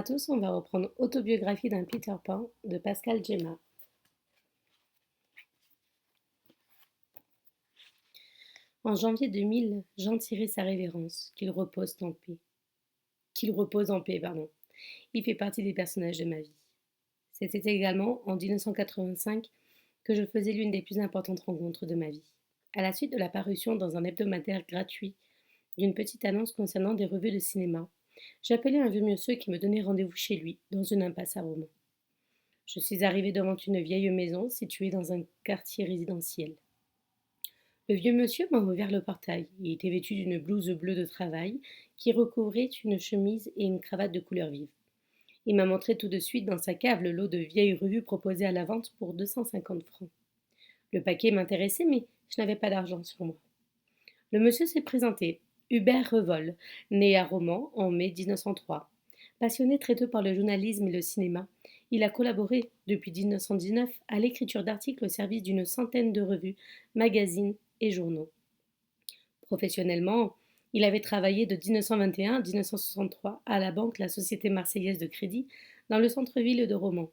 À tous, on va reprendre Autobiographie d'un Peter Pan de Pascal Gemma. En janvier 2000, Jean tirait sa révérence, qu'il repose en paix. Qu'il repose en paix, pardon. Il fait partie des personnages de ma vie. C'était également en 1985 que je faisais l'une des plus importantes rencontres de ma vie. À la suite de la parution dans un hebdomadaire gratuit d'une petite annonce concernant des revues de cinéma, j'appelais un vieux monsieur qui me donnait rendez-vous chez lui, dans une impasse à Romans. Je suis arrivée devant une vieille maison située dans un quartier résidentiel. Le vieux monsieur m'a ouvert le portail. Il était vêtu d'une blouse bleue de travail qui recouvrait une chemise et une cravate de couleur vive. Il m'a montré tout de suite dans sa cave le lot de vieilles revues proposées à la vente pour 250 francs. Le paquet m'intéressait, mais je n'avais pas d'argent sur moi. Le monsieur s'est présenté. Hubert Revol, né à Romans en mai 1903. Passionné très tôt par le journalisme et le cinéma, il a collaboré depuis 1919 à l'écriture d'articles au service d'une centaine de revues, magazines et journaux. Professionnellement, il avait travaillé de 1921 à 1963 à la banque La Société Marseillaise de Crédit dans le centre-ville de Romans.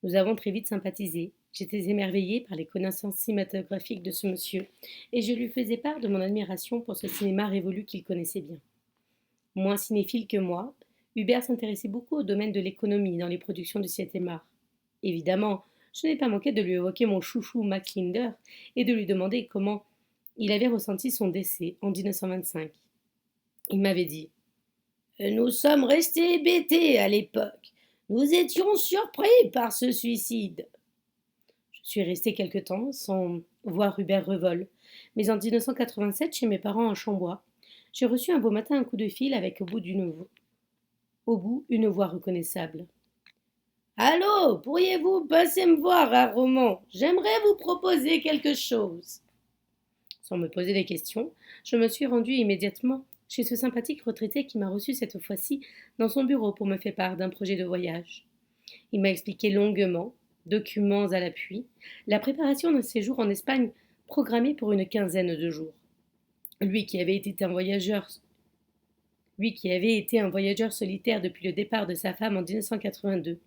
Nous avons très vite sympathisé. J'étais émerveillée par les connaissances cinématographiques de ce monsieur, et je lui faisais part de mon admiration pour ce cinéma révolu qu'il connaissait bien. Moins cinéphile que moi, Hubert s'intéressait beaucoup au domaine de l'économie dans les productions du 7e art. Évidemment, je n'ai pas manqué de lui évoquer mon chouchou Mac Linder et de lui demander comment il avait ressenti son décès en 1925. Il m'avait dit: Nous sommes restés hébétés à l'époque. Nous étions surpris par ce suicide. Je suis restée quelque temps sans voir Hubert Revol, mais en 1987, chez mes parents à Chambois, j'ai reçu un beau matin un coup de fil avec au bout une voix reconnaissable. Allô, pourriez-vous passer me voir à Romans? J'aimerais vous proposer quelque chose. Sans me poser des questions, je me suis rendue immédiatement chez ce sympathique retraité qui m'a reçu cette fois-ci dans son bureau pour me faire part d'un projet de voyage. Il m'a expliqué longuement, documents à l'appui, la préparation d'un séjour en Espagne programmé pour une quinzaine de jours. Lui qui avait été un voyageur Lui qui avait été un voyageur solitaire depuis le départ de sa femme en 1982,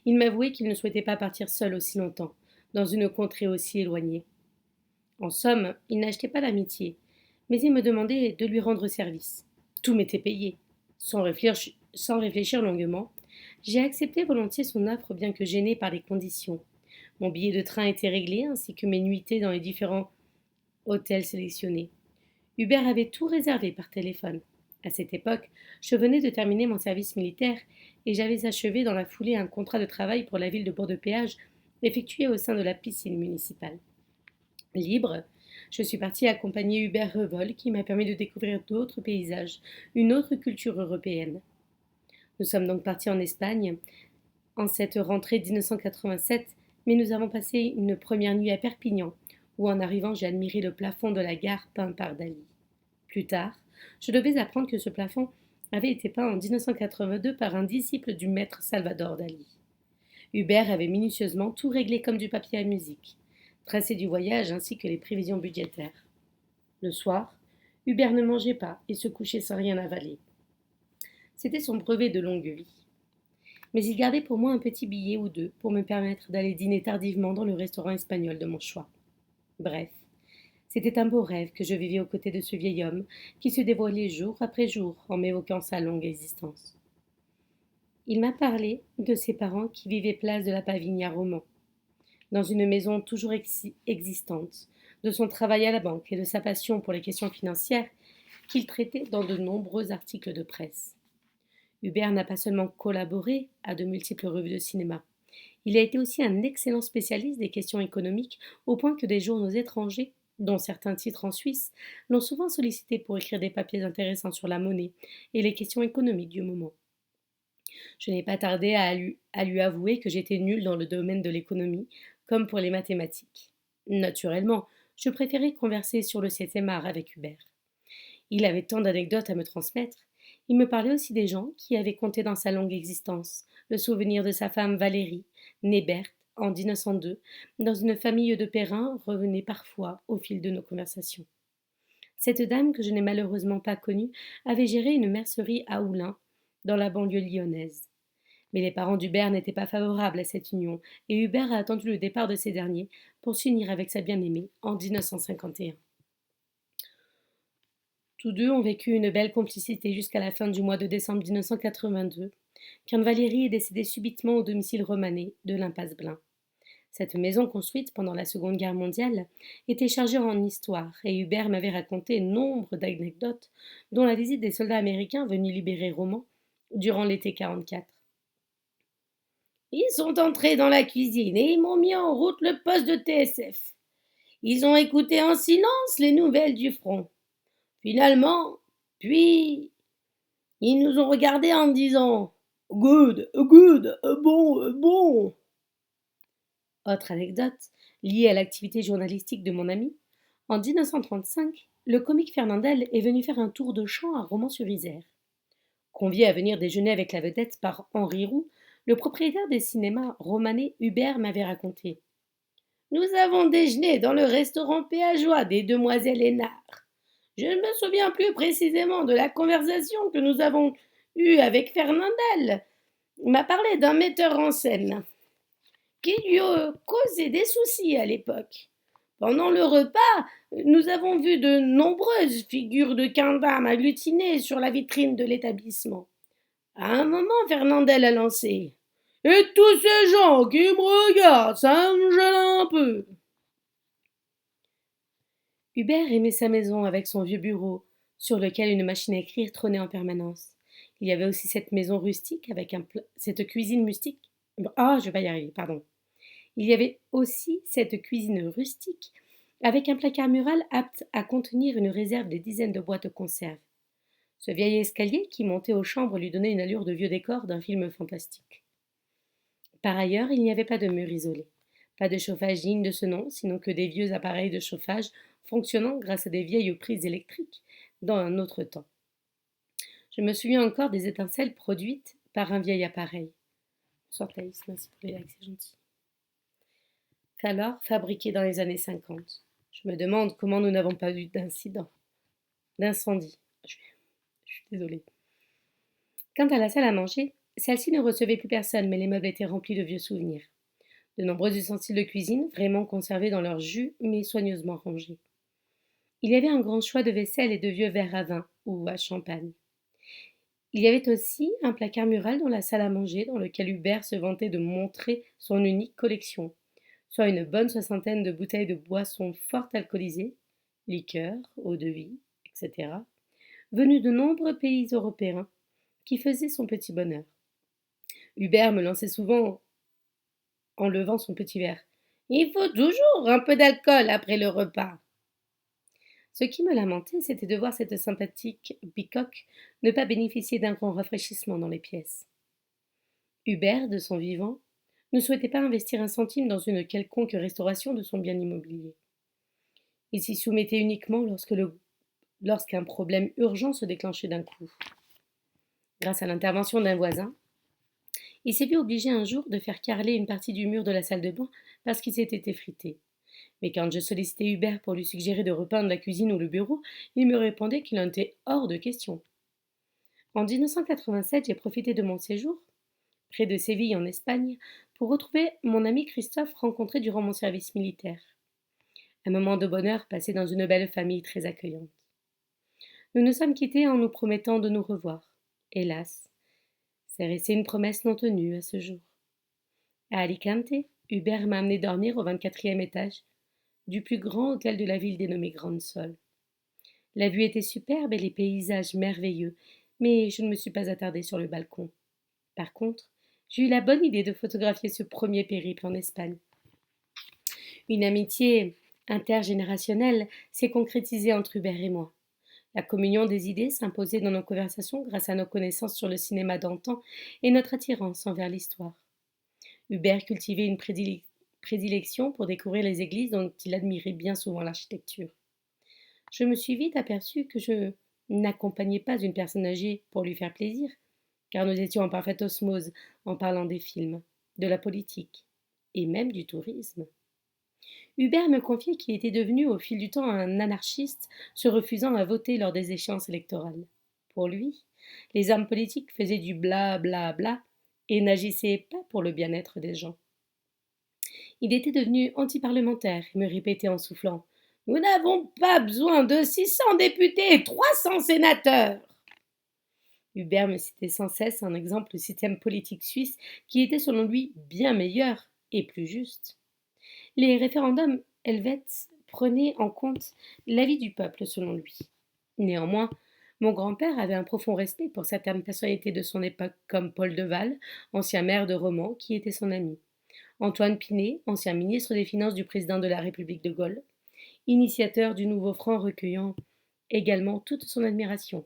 il m'avouait qu'il ne souhaitait pas partir seul aussi longtemps, dans une contrée aussi éloignée. En somme, il n'achetait pas l'amitié, mais il me demandait de lui rendre service. Tout m'était payé. Sans réfléchir longuement, j'ai accepté volontiers son offre, bien que gênée par les conditions. Mon billet de train était réglé, ainsi que mes nuitées dans les différents hôtels sélectionnés. Hubert avait tout réservé par téléphone. À cette époque, je venais de terminer mon service militaire et j'avais achevé dans la foulée un contrat de travail pour la ville de Bourg-de-Péage, effectué au sein de la piscine municipale. Libre, je suis partie accompagner Hubert Revol qui m'a permis de découvrir d'autres paysages, une autre culture européenne. Nous sommes donc partis en Espagne en cette rentrée 1987, mais nous avons passé une première nuit à Perpignan, où en arrivant j'ai admiré le plafond de la gare peint par Dali. Plus tard, je devais apprendre que ce plafond avait été peint en 1982 par un disciple du maître Salvador Dali. Hubert avait minutieusement tout réglé comme du papier à musique, tracé du voyage ainsi que les prévisions budgétaires. Le soir, Hubert ne mangeait pas et se couchait sans rien avaler. C'était son brevet de longue vie. Mais il gardait pour moi un petit billet ou deux pour me permettre d'aller dîner tardivement dans le restaurant espagnol de mon choix. Bref, c'était un beau rêve que je vivais aux côtés de ce vieil homme qui se dévoilait jour après jour en m'évoquant sa longue existence. Il m'a parlé de ses parents qui vivaient place de la Pavigne à Romans, dans une maison toujours existante, de son travail à la banque et de sa passion pour les questions financières qu'il traitait dans de nombreux articles de presse. Hubert n'a pas seulement collaboré à de multiples revues de cinéma, il a été aussi un excellent spécialiste des questions économiques, au point que des journaux étrangers, dont certains titres en Suisse, l'ont souvent sollicité pour écrire des papiers intéressants sur la monnaie et les questions économiques du moment. Je n'ai pas tardé à lui avouer que j'étais nulle dans le domaine de l'économie, comme pour les mathématiques. Naturellement, je préférais converser sur le 7e art avec Hubert. Il avait tant d'anecdotes à me transmettre. Il me parlait aussi des gens qui avaient compté dans sa longue existence, le souvenir de sa femme Valérie, née Berthe, en 1902, dans une famille de Perrin, revenait parfois au fil de nos conversations. Cette dame, que je n'ai malheureusement pas connue, avait géré une mercerie à Oulin, dans la banlieue lyonnaise. Mais les parents d'Hubert n'étaient pas favorables à cette union, et Hubert a attendu le départ de ces derniers pour s'unir avec sa bien-aimée en 1951. Tous deux ont vécu une belle complicité jusqu'à la fin du mois de décembre 1982, quand Valérie est décédée subitement au domicile romanais de l'Impasse Blain. Cette maison construite pendant la Seconde Guerre mondiale était chargée en histoire et Hubert m'avait raconté nombre d'anecdotes, dont la visite des soldats américains venus libérer Romans durant l'été 44. Ils sont entrés dans la cuisine et ils m'ont mis en route le poste de TSF. Ils ont écouté en silence les nouvelles du front. Finalement, puis, ils nous ont regardés en disant Good, good, bon, bon. Autre anecdote, liée à l'activité journalistique de mon ami, en 1935, le comique Fernandel est venu faire un tour de chant à Romans-sur-Isère. Convié à venir déjeuner avec la vedette par Henri Roux, le propriétaire des cinémas romanais Hubert m'avait raconté. Nous avons déjeuné dans le restaurant péageois des Demoiselles Hénard. Je ne me souviens plus précisément de la conversation que nous avons eue avec Fernandel. Il m'a parlé d'un metteur en scène qui lui causait des soucis à l'époque. Pendant le repas, nous avons vu de nombreuses figures de quindames agglutinées sur la vitrine de l'établissement. À un moment, Fernandel a lancé Et tous ces gens qui me regardent, ça me gêne un peu. Hubert aimait sa maison avec son vieux bureau, sur lequel une machine à écrire trônait en permanence. Il y avait aussi cette maison rustique avec cette cuisine mystique. Ah, je vais y arriver, pardon. Il y avait aussi cette cuisine rustique avec un placard mural apte à contenir une réserve de dizaines de boîtes de conserve. Ce vieil escalier qui montait aux chambres lui donnait une allure de vieux décor d'un film fantastique. Par ailleurs, il n'y avait pas de mur isolé, pas de chauffage digne de ce nom, sinon que des vieux appareils de chauffage fonctionnant grâce à des vieilles prises électriques dans un autre temps. Je me souviens encore des étincelles produites par un vieil appareil. Bonsoir Thaïs, merci pour les likes, c'est gentil. Alors fabriqué dans les années 50. Je me demande comment nous n'avons pas eu d'incendie. Je suis désolée. Quant à la salle à manger, celle-ci ne recevait plus personne, mais les meubles étaient remplis de vieux souvenirs. De nombreux ustensiles de cuisine, vraiment conservés dans leur jus, mais soigneusement rangés. Il y avait un grand choix de vaisselle et de vieux verres à vin ou à champagne. Il y avait aussi un placard mural dans la salle à manger, dans lequel Hubert se vantait de montrer son unique collection, soit une bonne soixantaine de bouteilles de boissons fort alcoolisées, liqueurs, eau-de-vie, etc., venues de nombreux pays européens, qui faisaient son petit bonheur. Hubert me lançait souvent en levant son petit verre. Il faut toujours un peu d'alcool après le repas. Ce qui me lamentait, c'était de voir cette sympathique bicoque ne pas bénéficier d'un grand rafraîchissement dans les pièces. Hubert, de son vivant, ne souhaitait pas investir un centime dans une quelconque restauration de son bien immobilier. Il s'y soumettait uniquement lorsqu'un problème urgent se déclenchait d'un coup. Grâce à l'intervention d'un voisin, il s'est vu obligé un jour de faire carreler une partie du mur de la salle de bain parce qu'il s'était effrité. Mais quand je sollicitais Hubert pour lui suggérer de repeindre la cuisine ou le bureau, il me répondait qu'il en était hors de question. En 1987, j'ai profité de mon séjour, près de Séville en Espagne, pour retrouver mon ami Christophe rencontré durant mon service militaire. Un moment de bonheur passé dans une belle famille très accueillante. Nous nous sommes quittés en nous promettant de nous revoir. Hélas, c'est resté une promesse non tenue à ce jour. À Alicante, Hubert m'a amené dormir au 24e étage du plus grand hôtel de la ville dénommé Grande Sol. La vue était superbe et les paysages merveilleux, mais je ne me suis pas attardée sur le balcon. Par contre, j'ai eu la bonne idée de photographier ce premier périple en Espagne. Une amitié intergénérationnelle s'est concrétisée entre Hubert et moi. La communion des idées s'imposait dans nos conversations grâce à nos connaissances sur le cinéma d'antan et notre attirance envers l'histoire. Hubert cultivait une prédilection pour découvrir les églises dont il admirait bien souvent l'architecture. Je me suis vite aperçue que je n'accompagnais pas une personne âgée pour lui faire plaisir, car nous étions en parfaite osmose en parlant des films, de la politique et même du tourisme. Hubert me confiait qu'il était devenu au fil du temps un anarchiste se refusant à voter lors des échéances électorales. Pour lui, les hommes politiques faisaient du bla bla bla et n'agissait pas pour le bien-être des gens. Il était devenu anti-parlementaire et me répétait en soufflant: Nous n'avons pas besoin de 600 députés et 300 sénateurs. Hubert me citait sans cesse un exemple du système politique suisse qui était selon lui bien meilleur et plus juste. Les référendums helvètes prenaient en compte l'avis du peuple selon lui. Néanmoins, mon grand-père avait un profond respect pour certaines personnalités de son époque comme Paul Deval, ancien maire de Romans, qui était son ami. Antoine Pinet, ancien ministre des Finances du président de la République de Gaulle, initiateur du nouveau franc recueillant également toute son admiration.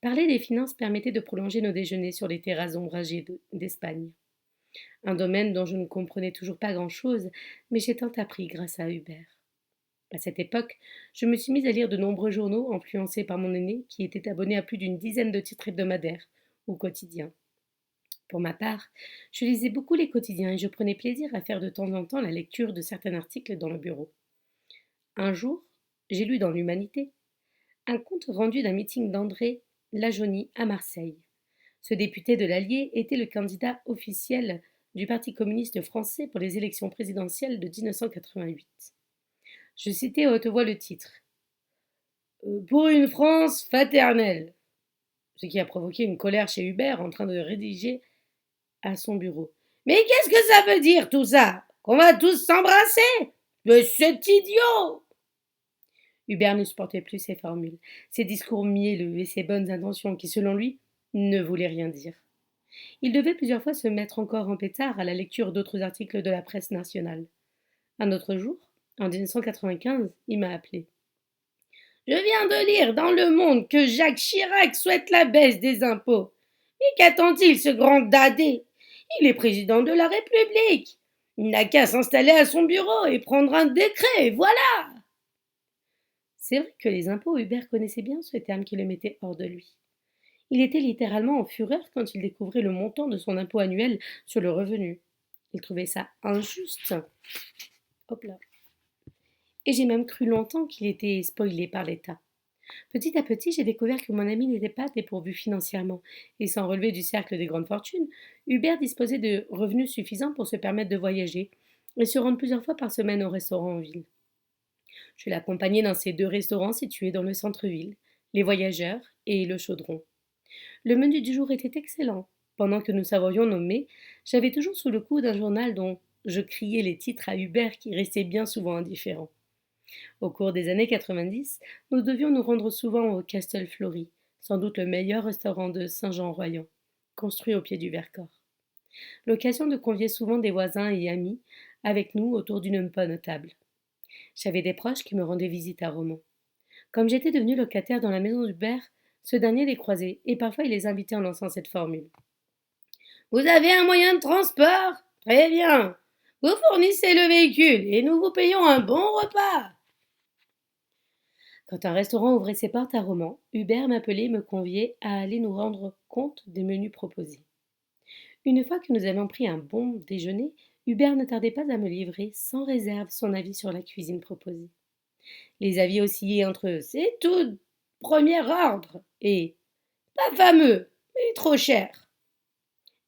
Parler des finances permettait de prolonger nos déjeuners sur les terrasses ombragées d'Espagne. Un domaine dont je ne comprenais toujours pas grand-chose, mais j'ai tant appris grâce à Hubert. À cette époque, je me suis mise à lire de nombreux journaux influencés par mon aîné qui était abonné à plus d'une dizaine de titres hebdomadaires ou quotidiens. Pour ma part, je lisais beaucoup les quotidiens et je prenais plaisir à faire de temps en temps la lecture de certains articles dans le bureau. Un jour, j'ai lu dans l'Humanité un compte rendu d'un meeting d'André Lajaunie à Marseille. Ce député de l'Allier était le candidat officiel du Parti communiste français pour les élections présidentielles de 1988. Je citais à haute voix le titre Pour une France fraternelle, ce qui a provoqué une colère chez Hubert en train de rédiger à son bureau. Mais qu'est-ce que ça veut dire tout ça? Qu'on va tous s'embrasser? Mais c'est idiot! Hubert ne supportait plus ces formules, ses discours mielleux et ses bonnes intentions qui, selon lui, ne voulaient rien dire. Il devait plusieurs fois se mettre encore en pétard à la lecture d'autres articles de la presse nationale. Un autre jour, en 1995, il m'a appelé. Je viens de lire dans Le Monde que Jacques Chirac souhaite la baisse des impôts. Mais qu'attend-il, ce grand dadé? Il est président de la République. Il n'a qu'à s'installer à son bureau et prendre un décret, voilà. C'est vrai que les impôts, Hubert connaissait bien ce terme qui le mettait hors de lui. Il était littéralement en fureur quand il découvrait le montant de son impôt annuel sur le revenu. Il trouvait ça injuste. Hop là. Et j'ai même cru longtemps qu'il était spoilé par l'État. Petit à petit, j'ai découvert que mon ami n'était pas dépourvu financièrement, et sans relever du cercle des grandes fortunes, Hubert disposait de revenus suffisants pour se permettre de voyager et se rendre plusieurs fois par semaine au restaurant en ville. Je l'accompagnais dans ces deux restaurants situés dans le centre-ville, les Voyageurs et le Chaudron. Le menu du jour était excellent. Pendant que nous savorions nos mets, j'avais toujours sous le coude un journal dont je criais les titres à Hubert qui restait bien souvent indifférent. Au cours des années 90, nous devions nous rendre souvent au Castle Fleury, sans doute le meilleur restaurant de Saint-Jean-Royan, construit au pied du Vercors. L'occasion de convier souvent des voisins et amis avec nous autour d'une bonne table. J'avais des proches qui me rendaient visite à Romans. Comme j'étais devenue locataire dans la maison d'Hubert, ce dernier les croisait et parfois il les invitait en lançant cette formule. Vous avez un moyen de transport? Très bien. Vous fournissez le véhicule et nous vous payons un bon repas. Quand un restaurant ouvrait ses portes à Romans, Hubert m'appelait et me conviait à aller nous rendre compte des menus proposés. Une fois que nous avions pris un bon déjeuner, Hubert ne tardait pas à me livrer sans réserve son avis sur la cuisine proposée. Les avis oscillaient entre c'est tout premier ordre et pas fameux, mais trop cher.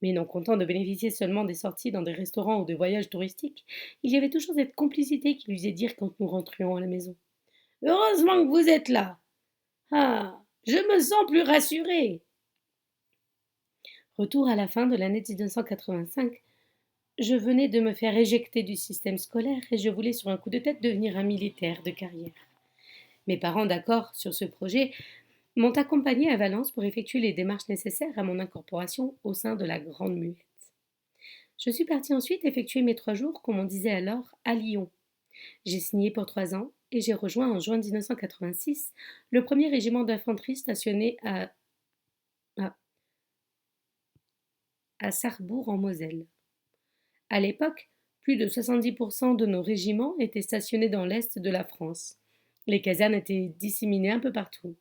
Mais non content de bénéficier seulement des sorties dans des restaurants ou de voyages touristiques, il y avait toujours cette complicité qui lui faisait dire quand nous rentrions à la maison. Heureusement que vous êtes là. Ah, je me sens plus rassurée. Retour à la fin de l'année 1985. Je venais de me faire éjecter du système scolaire et je voulais sur un coup de tête devenir un militaire de carrière. Mes parents, d'accord sur ce projet, m'ont accompagné à Valence pour effectuer les démarches nécessaires à mon incorporation au sein de la Grande Muette. Je suis partie ensuite effectuer mes 3 jours, comme on disait alors, à Lyon. J'ai signé pour 3 ans et j'ai rejoint en juin 1986 le premier régiment d'infanterie stationné à, à Sarrebourg en Moselle. À l'époque, plus de 70% de nos régiments étaient stationnés dans l'est de la France. Les casernes étaient disséminées un peu partout.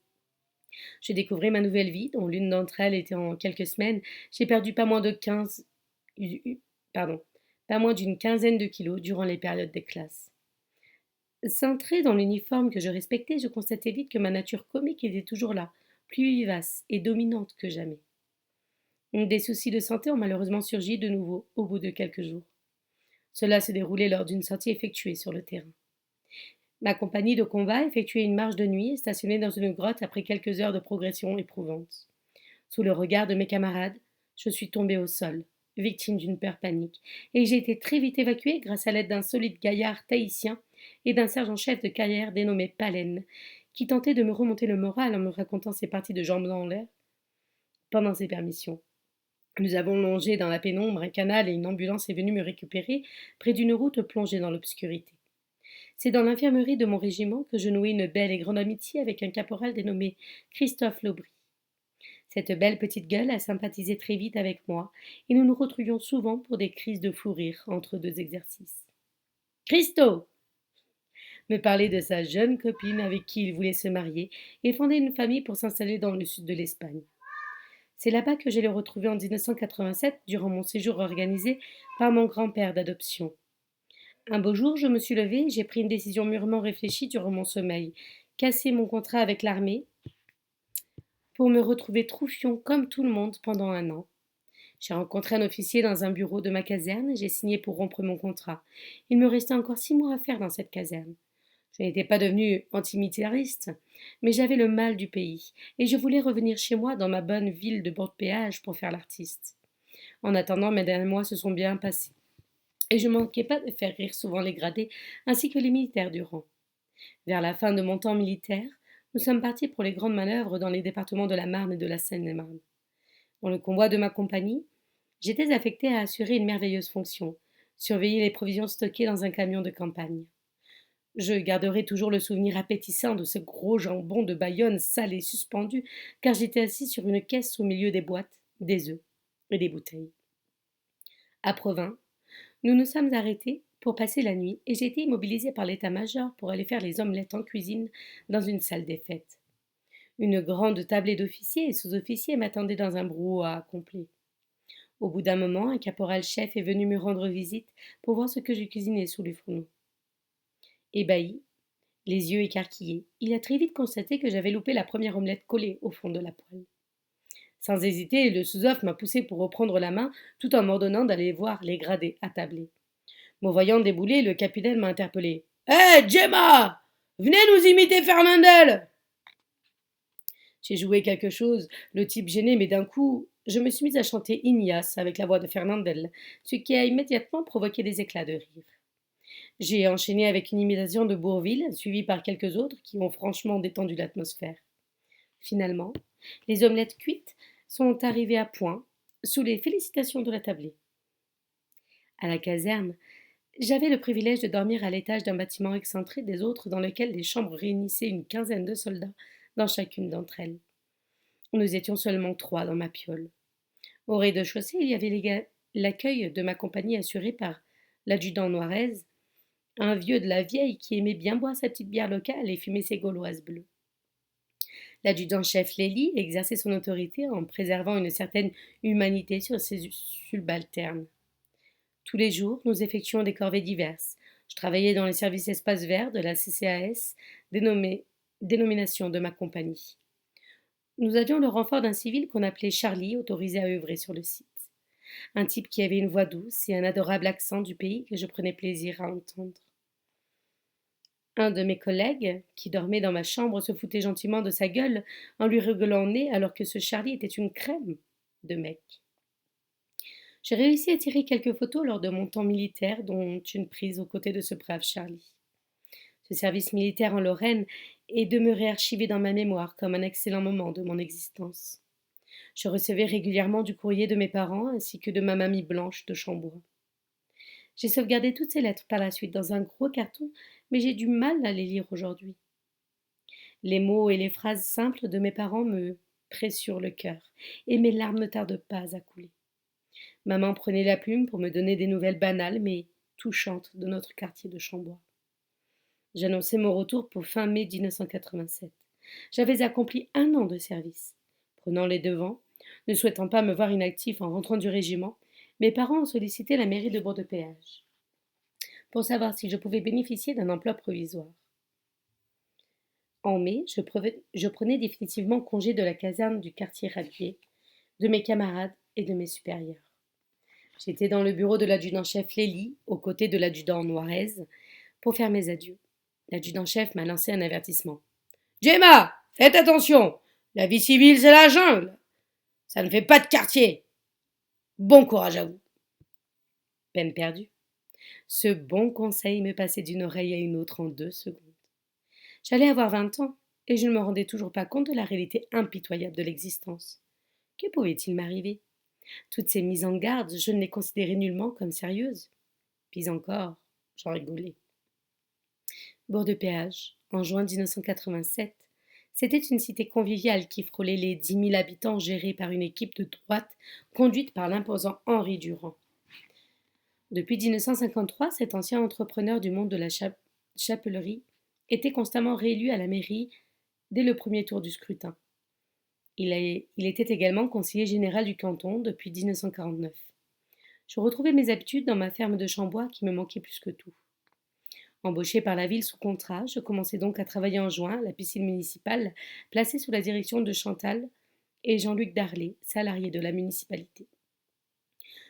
J'ai découvert ma nouvelle vie, dont l'une d'entre elles était en quelques semaines. J'ai perdu pas moins d'une quinzaine de kilos durant les périodes des classes. Cintrée dans l'uniforme que je respectais, je constatais vite que ma nature comique était toujours là, plus vivace et dominante que jamais. Des soucis de santé ont malheureusement surgi de nouveau au bout de quelques jours. Cela se déroulait lors d'une sortie effectuée sur le terrain. Ma compagnie de combat effectuait une marche de nuit et stationnait dans une grotte après quelques heures de progression éprouvante. Sous le regard de mes camarades, je suis tombée au sol, victime d'une peur panique, et j'ai été très vite évacuée grâce à l'aide d'un solide gaillard tahitien et d'un sergent-chef de carrière dénommé Palen, qui tentait de me remonter le moral en me racontant ses parties de jambes en l'air pendant ses permissions. Nous avons longé dans la pénombre un canal et une ambulance est venue me récupérer près d'une route plongée dans l'obscurité. C'est dans l'infirmerie de mon régiment que je nouai une belle et grande amitié avec un caporal dénommé Christophe Laubry. Cette belle petite gueule a sympathisé très vite avec moi, et nous nous retrouvions souvent pour des crises de fou rire entre deux exercices. Christo me parlait de sa jeune copine avec qui il voulait se marier et fonder une famille pour s'installer dans le sud de l'Espagne. C'est là-bas que je l'ai retrouvé en 1987 durant mon séjour organisé par mon grand-père d'adoption. Un beau jour, je me suis levée et j'ai pris une décision mûrement réfléchie durant mon sommeil, casser mon contrat avec l'armée pour me retrouver troufion comme tout le monde pendant un an. J'ai rencontré un officier dans un bureau de ma caserne et j'ai signé pour rompre mon contrat. Il me restait encore 6 mois à faire dans cette caserne. Je n'étais pas devenue antimilitariste, mais j'avais le mal du pays et je voulais revenir chez moi dans ma bonne ville de bord de péage pour faire l'artiste. En attendant, mes derniers mois se sont bien passés et je ne manquais pas de faire rire souvent les gradés ainsi que les militaires du rang. Vers la fin de mon temps militaire, nous sommes partis pour les grandes manœuvres dans les départements de la Marne et de la Seine-et-Marne. Dans le convoi de ma compagnie, j'étais affectée à assurer une merveilleuse fonction, surveiller les provisions stockées dans un camion de campagne. Je garderai toujours le souvenir appétissant de ce gros jambon de Bayonne salé suspendu, car j'étais assis sur une caisse au milieu des boîtes, des œufs et des bouteilles. À Provins, nous nous sommes arrêtés pour passer la nuit et j'ai été immobilisée par l'état-major pour aller faire les omelettes en cuisine dans une salle des fêtes. Une grande tablée d'officiers et sous-officiers m'attendait dans un brouhaha complet. Au bout d'un moment, un caporal-chef est venu me rendre visite pour voir ce que je cuisinais sous les fourneaux. Ébahi, les yeux écarquillés, il a très vite constaté que j'avais loupé la première omelette collée au fond de la poêle. Sans hésiter, le sous-off m'a poussé pour reprendre la main tout en m'ordonnant d'aller voir les gradés attablés. Me voyant débouler, le capitaine m'a interpellé. Hé, Gemma! Venez nous imiter Fernandel! J'ai joué quelque chose, le type gêné, mais d'un coup, je me suis mise à chanter Ignace avec la voix de Fernandel, ce qui a immédiatement provoqué des éclats de rire. J'ai enchaîné avec une imitation de Bourvil, suivie par quelques autres qui ont franchement détendu l'atmosphère. Finalement, les omelettes cuites sont arrivées à point, sous les félicitations de la tablée. À la caserne, j'avais le privilège de dormir à l'étage d'un bâtiment excentré des autres dans lequel les chambres réunissaient une quinzaine de soldats dans chacune d'entre elles. Nous étions seulement 3 dans ma piole. Au rez-de-chaussée, il y avait l'accueil de ma compagnie assuré par l'adjudant Noiret, un vieux de la vieille qui aimait bien boire sa petite bière locale et fumer ses gauloises bleues. L'adjudant-chef Lélie exerçait son autorité en préservant une certaine humanité sur ses subalternes. Tous les jours, nous effectuions des corvées diverses. Je travaillais dans les services espaces verts de la CCAS, dénomination de ma compagnie. Nous avions le renfort d'un civil qu'on appelait Charlie, autorisé à œuvrer sur le site. Un type qui avait une voix douce et un adorable accent du pays que je prenais plaisir à entendre. Un de mes collègues, qui dormait dans ma chambre, se foutait gentiment de sa gueule en lui rigolant au nez alors que ce Charlie était une crème de mec. J'ai réussi à tirer quelques photos lors de mon temps militaire, dont une prise aux côtés de ce brave Charlie. Ce service militaire en Lorraine est demeuré archivé dans ma mémoire comme un excellent moment de mon existence. Je recevais régulièrement du courrier de mes parents ainsi que de ma mamie Blanche de Chambois. J'ai sauvegardé toutes ces lettres par la suite dans un gros carton, mais j'ai du mal à les lire aujourd'hui. Les mots et les phrases simples de mes parents me pressent sur le cœur, et mes larmes ne tardent pas à couler. Maman prenait la plume pour me donner des nouvelles banales mais touchantes de notre quartier de Chambois. J'annonçais mon retour pour fin mai 1987. J'avais accompli un an de service. Prenant les devants, ne souhaitant pas me voir inactif en rentrant du régiment, mes parents ont sollicité la mairie de Bourg-de-Péage pour savoir si je pouvais bénéficier d'un emploi provisoire. En mai, je prenais définitivement congé de la caserne du quartier Rabier, de mes camarades et de mes supérieurs. J'étais dans le bureau de l'adjudant-chef Lélie, aux côtés de l'adjudant Noiret, pour faire mes adieux. L'adjudant-chef m'a lancé un avertissement. Gemma, faites attention, la vie civile c'est la jungle. Ça ne fait pas de quartier. Bon courage à vous. Peine perdue. Ce bon conseil me passait d'une oreille à une autre en 2 secondes. J'allais avoir 20 ans, et je ne me rendais toujours pas compte de la réalité impitoyable de l'existence. Que pouvait-il m'arriver? Toutes ces mises en garde, je ne les considérais nullement comme sérieuses. Puis encore, j'en rigolais. Bourg-de-Péage, en juin 1987, c'était une cité conviviale qui frôlait les 10 000 habitants gérés par une équipe de droite conduite par l'imposant Henri Durand. Depuis 1953, cet ancien entrepreneur du monde de la chapellerie était constamment réélu à la mairie dès le premier tour du scrutin. Il était également conseiller général du canton depuis 1949. Je retrouvais mes habitudes dans ma ferme de Chambois qui me manquait plus que tout. Embauché par la ville sous contrat, je commençais donc à travailler en juin à la piscine municipale, placée sous la direction de Chantal et Jean-Luc Darlet, salariés de la municipalité.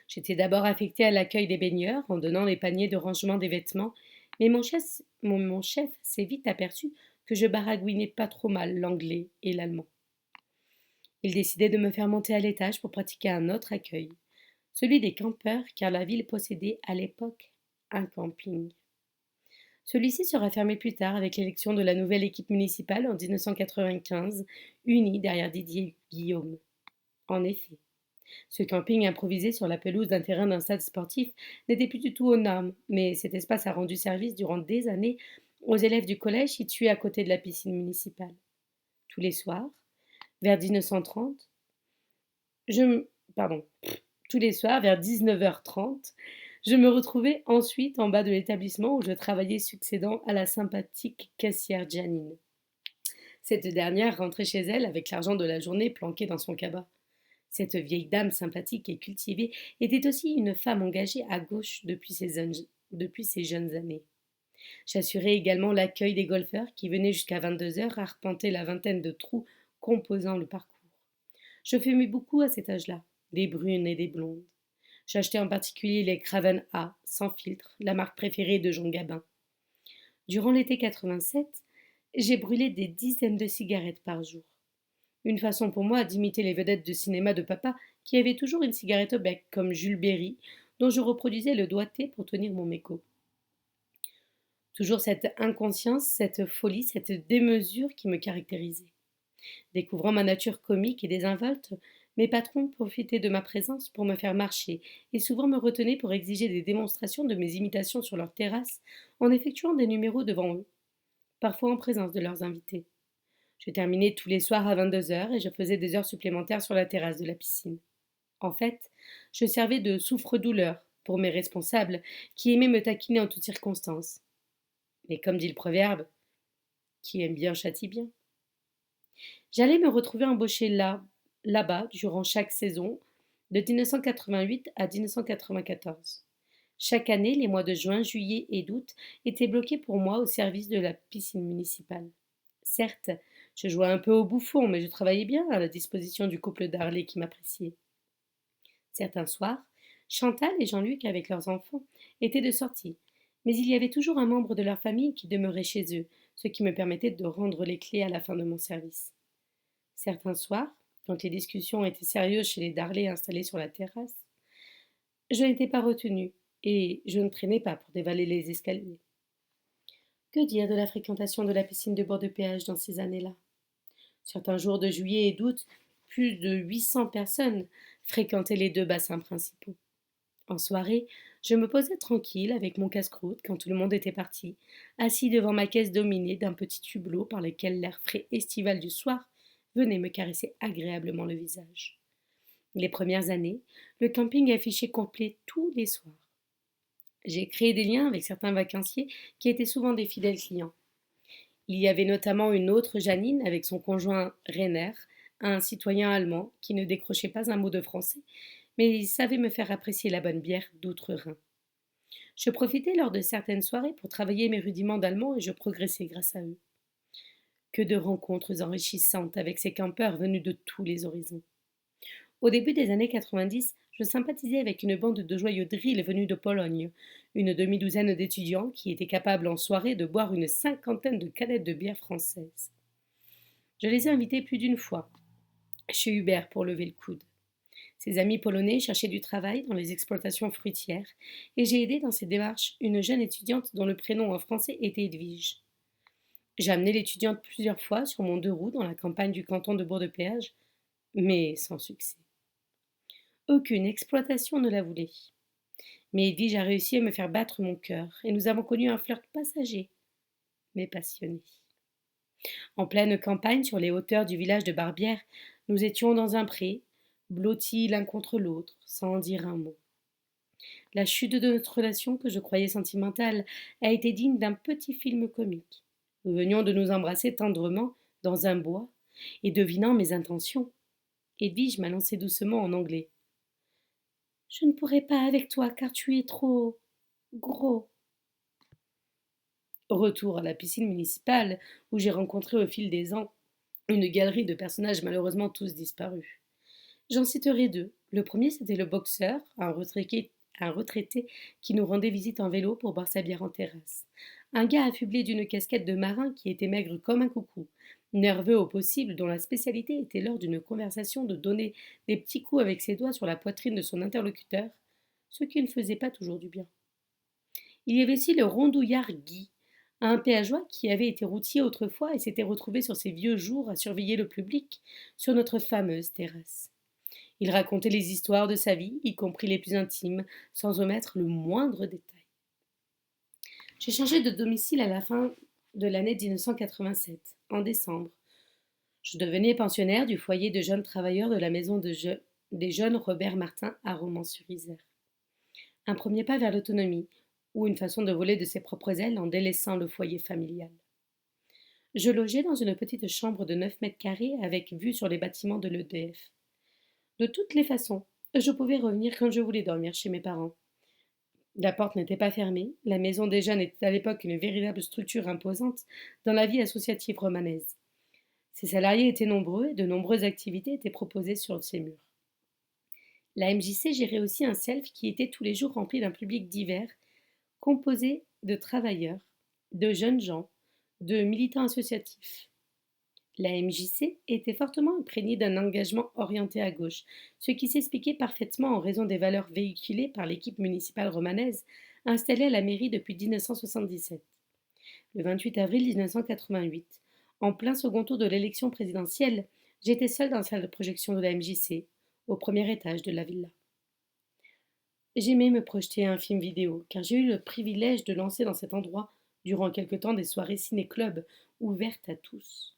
J'étais d'abord affectée à l'accueil des baigneurs en donnant les paniers de rangement des vêtements, mais mon chef s'est vite aperçu que je baragouinais pas trop mal l'anglais et l'allemand. Il décidait de me faire monter à l'étage pour pratiquer un autre accueil, celui des campeurs, car la ville possédait à l'époque un camping. Celui-ci sera fermé plus tard avec l'élection de la nouvelle équipe municipale en 1995, unie derrière Didier Guillaume. En effet, ce camping improvisé sur la pelouse d'un terrain d'un stade sportif n'était plus du tout aux normes, mais cet espace a rendu service durant des années aux élèves du collège situé à côté de la piscine municipale. Tous les soirs, vers 1930, tous les soirs, vers 19h30, je me retrouvais ensuite en bas de l'établissement où je travaillais succédant à la sympathique caissière Janine. Cette dernière rentrait chez elle avec l'argent de la journée planqué dans son cabas. Cette vieille dame sympathique et cultivée était aussi une femme engagée à gauche depuis ses jeunes années. J'assurais également l'accueil des golfeurs qui venaient jusqu'à 22h arpenter la vingtaine de trous composant le parcours. Je fumais beaucoup à cet âge-là, des brunes et des blondes. J'achetais en particulier les Craven A, sans filtre, la marque préférée de Jean Gabin. Durant l'été 87, j'ai brûlé des dizaines de cigarettes par jour. Une façon pour moi d'imiter les vedettes de cinéma de papa qui avaient toujours une cigarette au bec, comme Jules Berry, dont je reproduisais le doigté pour tenir mon mégot. Toujours cette inconscience, cette folie, cette démesure qui me caractérisait. Découvrant ma nature comique et désinvolte, mes patrons profitaient de ma présence pour me faire marcher et souvent me retenaient pour exiger des démonstrations de mes imitations sur leur terrasse en effectuant des numéros devant eux, parfois en présence de leurs invités. Je terminais tous les soirs à 22h et je faisais des heures supplémentaires sur la terrasse de la piscine. En fait, je servais de souffre-douleur pour mes responsables qui aimaient me taquiner en toutes circonstances. Mais comme dit le proverbe, qui aime bien châtie bien. J'allais me retrouver embauchée là-bas durant chaque saison, de 1988 à 1994. Chaque année, les mois de juin, juillet et d'août étaient bloqués pour moi au service de la piscine municipale. Certes, je jouais un peu au bouffon, mais je travaillais bien à la disposition du couple Darlet qui m'appréciait. Certains soirs, Chantal et Jean-Luc, avec leurs enfants, étaient de sortie, mais il y avait toujours un membre de leur famille qui demeurait chez eux, ce qui me permettait de rendre les clés à la fin de mon service. Certains soirs, quand les discussions étaient sérieuses chez les Darlet installés sur la terrasse, je n'étais pas retenue et je ne traînais pas pour dévaler les escaliers. Que dire de la fréquentation de la piscine de Bourg-de-Péage dans ces années-là? Certains jours de juillet et d'août, plus de 800 personnes fréquentaient les 2 bassins principaux. En soirée, je me posais tranquille avec mon casse-croûte quand tout le monde était parti, assis devant ma caisse dominée d'un petit hublot par lequel l'air frais estival du soir venait me caresser agréablement le visage. Les premières années, le camping affichait complet tous les soirs. J'ai créé des liens avec certains vacanciers qui étaient souvent des fidèles clients. Il y avait notamment une autre Janine avec son conjoint Rainer, un citoyen allemand qui ne décrochait pas un mot de français, mais il savait me faire apprécier la bonne bière d'Outre-Rhin. Je profitais lors de certaines soirées pour travailler mes rudiments d'allemand et je progressais grâce à eux. Que de rencontres enrichissantes avec ces campeurs venus de tous les horizons. Au début des années 90, je sympathisais avec une bande de joyeux drills venus de Pologne, une demi-douzaine d'étudiants qui étaient capables en soirée de boire une cinquantaine de canettes de bière française. Je les ai invités plus d'une fois chez Hubert pour lever le coude. Ses amis polonais cherchaient du travail dans les exploitations fruitières et j'ai aidé dans ses démarches une jeune étudiante dont le prénom en français était Edwige. J'ai amené l'étudiante plusieurs fois sur mon deux roues dans la campagne du canton de Bourg-de-Péage, mais sans succès. Aucune exploitation ne la voulait. Mais Edwige a réussi à me faire battre mon cœur et nous avons connu un flirt passager, mais passionné. En pleine campagne, sur les hauteurs du village de Barbière, nous étions dans un pré, blottis l'un contre l'autre, sans en dire un mot. La chute de notre relation, que je croyais sentimentale, a été digne d'un petit film comique. Nous venions de nous embrasser tendrement dans un bois, et devinant mes intentions, Edwige m'a lancé doucement en anglais. Je ne pourrai pas avec toi car tu es trop gros. Retour à la piscine municipale, où j'ai rencontré au fil des ans une galerie de personnages malheureusement tous disparus. J'en citerai deux. Le premier, c'était le boxeur, un retraité qui nous rendait visite en vélo pour boire sa bière en terrasse. Un gars affublé d'une casquette de marin qui était maigre comme un coucou, nerveux au possible, dont la spécialité était lors d'une conversation de donner des petits coups avec ses doigts sur la poitrine de son interlocuteur, ce qui ne faisait pas toujours du bien. Il y avait aussi le rondouillard Guy, un péageois qui avait été routier autrefois et s'était retrouvé sur ses vieux jours à surveiller le public sur notre fameuse terrasse. Il racontait les histoires de sa vie, y compris les plus intimes, sans omettre le moindre détail. J'ai changé de domicile à la fin de l'année 1987, en décembre. Je devenais pensionnaire du foyer de jeunes travailleurs de la maison des jeunes Robert Martin à Romans-sur-Isère. Un premier pas vers l'autonomie, ou une façon de voler de ses propres ailes en délaissant le foyer familial. Je logeais dans une petite chambre de 9 mètres carrés avec vue sur les bâtiments de l'EDF. De toutes les façons, je pouvais revenir quand je voulais dormir chez mes parents. La porte n'était pas fermée, la maison des jeunes était à l'époque une véritable structure imposante dans la vie associative romanaise. Ses salariés étaient nombreux et de nombreuses activités étaient proposées sur ces murs. La MJC gérait aussi un self qui était tous les jours rempli d'un public divers, composé de travailleurs, de jeunes gens, de militants associatifs. La MJC était fortement imprégnée d'un engagement orienté à gauche, ce qui s'expliquait parfaitement en raison des valeurs véhiculées par l'équipe municipale romanaise installée à la mairie depuis 1977. Le 28 avril 1988, en plein second tour de l'élection présidentielle, j'étais seule dans la salle de projection de la MJC, au premier étage de la villa. J'aimais me projeter à un film vidéo, car j'ai eu le privilège de lancer dans cet endroit, durant quelque temps, des soirées ciné-club ouvertes à tous.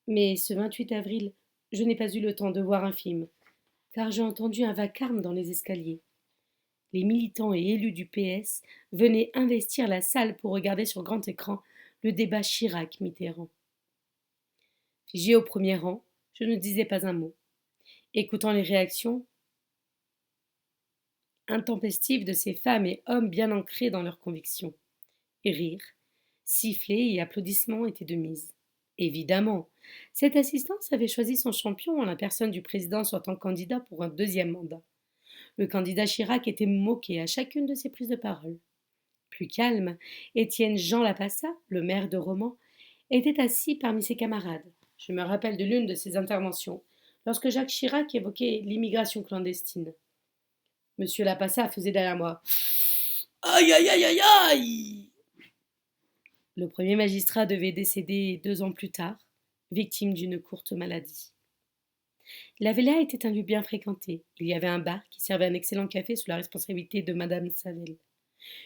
Mais ce 28 avril, je n'ai pas eu le temps de voir un film, car j'ai entendu un vacarme dans les escaliers. Les militants et élus du PS venaient investir la salle pour regarder sur grand écran le débat Chirac-Mitterrand. Figé au premier rang, je ne disais pas un mot, écoutant les réactions intempestives de ces femmes et hommes bien ancrés dans leurs convictions. Et rires, sifflets et applaudissements étaient de mise. Évidemment, cette assistance avait choisi son champion en la personne du président sortant candidat pour un deuxième mandat. Le candidat Chirac était moqué à chacune de ses prises de parole. Plus calme, Étienne Jean Lapassa, le maire de Romans, était assis parmi ses camarades. Je me rappelle de l'une de ses interventions, lorsque Jacques Chirac évoquait l'immigration clandestine. Monsieur Lapassa faisait derrière moi. Aïe aïe aïe aïe aïe. Le premier magistrat devait décéder 2 ans plus tard, victime d'une courte maladie. La villa était un lieu bien fréquenté. Il y avait un bar qui servait un excellent café sous la responsabilité de Madame Savel.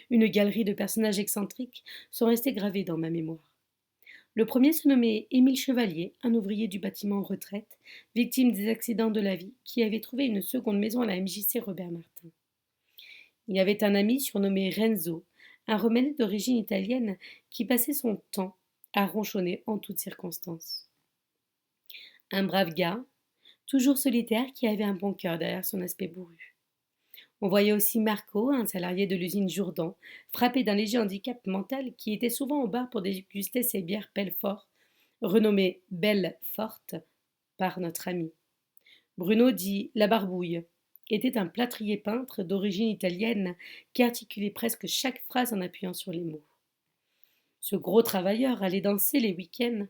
Une galerie de personnages excentriques sont restés gravés dans ma mémoire. Le premier se nommait Émile Chevalier, un ouvrier du bâtiment en retraite, victime des accidents de la vie, qui avait trouvé une seconde maison à la MJC Robert Martin. Il y avait un ami surnommé Renzo, un Romanais d'origine italienne qui passait son temps à ronchonner en toutes circonstances. Un brave gars, toujours solitaire, qui avait un bon cœur derrière son aspect bourru. On voyait aussi Marco, un salarié de l'usine Jourdan, frappé d'un léger handicap mental qui était souvent au bar pour déguster ses bières Belfort, renommées Belle Forte par notre ami. Bruno dit La Barbouille était un plâtrier peintre d'origine italienne qui articulait presque chaque phrase en appuyant sur les mots. Ce gros travailleur allait danser les week-ends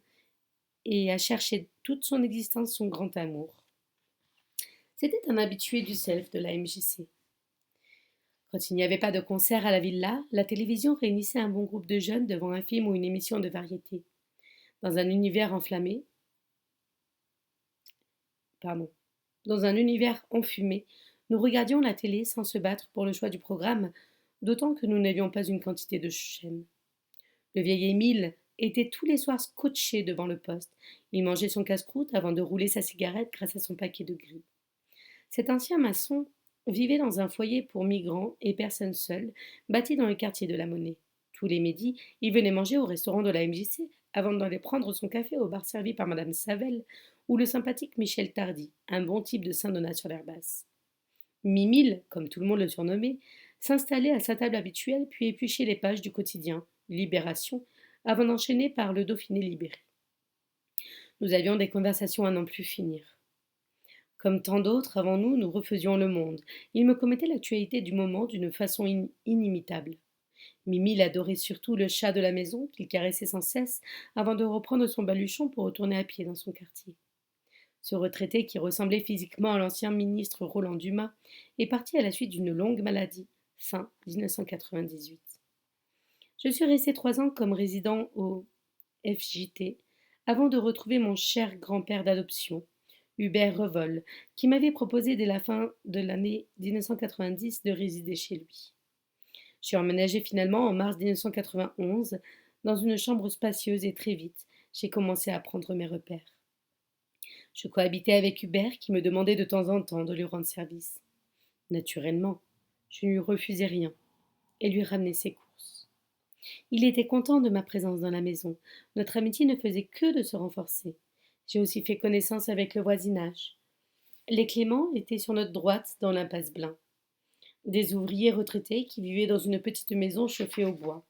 et a cherché toute son existence son grand amour. C'était un habitué du self de la MJC. Quand il n'y avait pas de concert à la villa, la télévision réunissait un bon groupe de jeunes devant un film ou une émission de variété. Dans un univers enflammé, pardon, dans un univers enfumé, nous regardions la télé sans se battre pour le choix du programme, d'autant que nous n'avions pas une quantité de chaînes. Le vieil Émile était tous les soirs scotché devant le poste. Il mangeait son casse-croûte avant de rouler sa cigarette grâce à son paquet de gris. Cet ancien maçon vivait dans un foyer pour migrants et personnes seules, bâti dans le quartier de la Monnaie. Tous les midis, il venait manger au restaurant de la MJC avant d'aller prendre son café au bar servi par Madame Savel ou le sympathique Michel Tardy, un bon type de Saint-Donat sur l'air basse. Mimile, comme tout le monde le surnommait, s'installait à sa table habituelle puis épluchait les pages du quotidien Libération avant d'enchaîner par le Dauphiné libéré. Nous avions des conversations à n'en plus finir. Comme tant d'autres avant nous, nous refaisions le monde. Il me commettait l'actualité du moment d'une façon inimitable. Mimi l'adorait surtout le chat de la maison, qu'il caressait sans cesse, avant de reprendre son baluchon pour retourner à pied dans son quartier. Ce retraité, qui ressemblait physiquement à l'ancien ministre Roland Dumas, est parti à la suite d'une longue maladie, fin 1998. Je suis resté 3 ans comme résident au FJT, avant de retrouver mon cher grand-père d'adoption, Hubert Revol, qui m'avait proposé dès la fin de l'année 1990 de résider chez lui. Je suis emménagée finalement en mars 1991 dans une chambre spacieuse et très vite, j'ai commencé à prendre mes repères. Je cohabitais avec Hubert qui me demandait de temps en temps de lui rendre service. Naturellement, je ne lui refusais rien et lui ramenais ses courses. Il était content de ma présence dans la maison. Notre amitié ne faisait que de se renforcer. J'ai aussi fait connaissance avec le voisinage. Les Clément étaient sur notre droite dans l'impasse Blain. Des ouvriers retraités qui vivaient dans une petite maison chauffée au bois.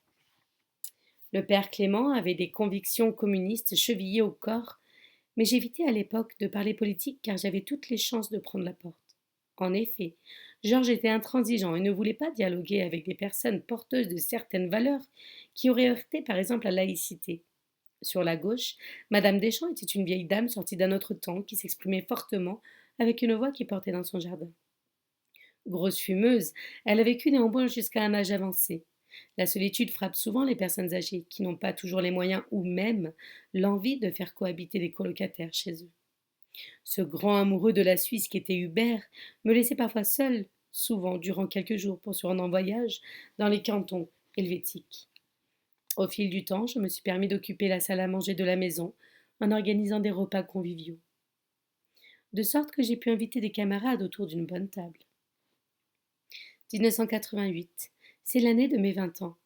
Le père Clément avait des convictions communistes chevillées au corps, mais j'évitais à l'époque de parler politique car j'avais toutes les chances de prendre la porte. En effet, Georges était intransigeant et ne voulait pas dialoguer avec des personnes porteuses de certaines valeurs qui auraient heurté par exemple la laïcité. Sur la gauche, Madame Deschamps était une vieille dame sortie d'un autre temps qui s'exprimait fortement avec une voix qui portait dans son jardin. Grosse fumeuse, elle a vécu néanmoins jusqu'à un âge avancé. La solitude frappe souvent les personnes âgées qui n'ont pas toujours les moyens ou même l'envie de faire cohabiter des colocataires chez eux. Ce grand amoureux de la Suisse qu'était Hubert me laissait parfois seul, souvent durant quelques jours pour se rendre en voyage dans les cantons helvétiques. Au fil du temps, je me suis permis d'occuper la salle à manger de la maison en organisant des repas conviviaux, de sorte que j'ai pu inviter des camarades autour d'une bonne table. 1988, c'est l'année de mes 20 ans,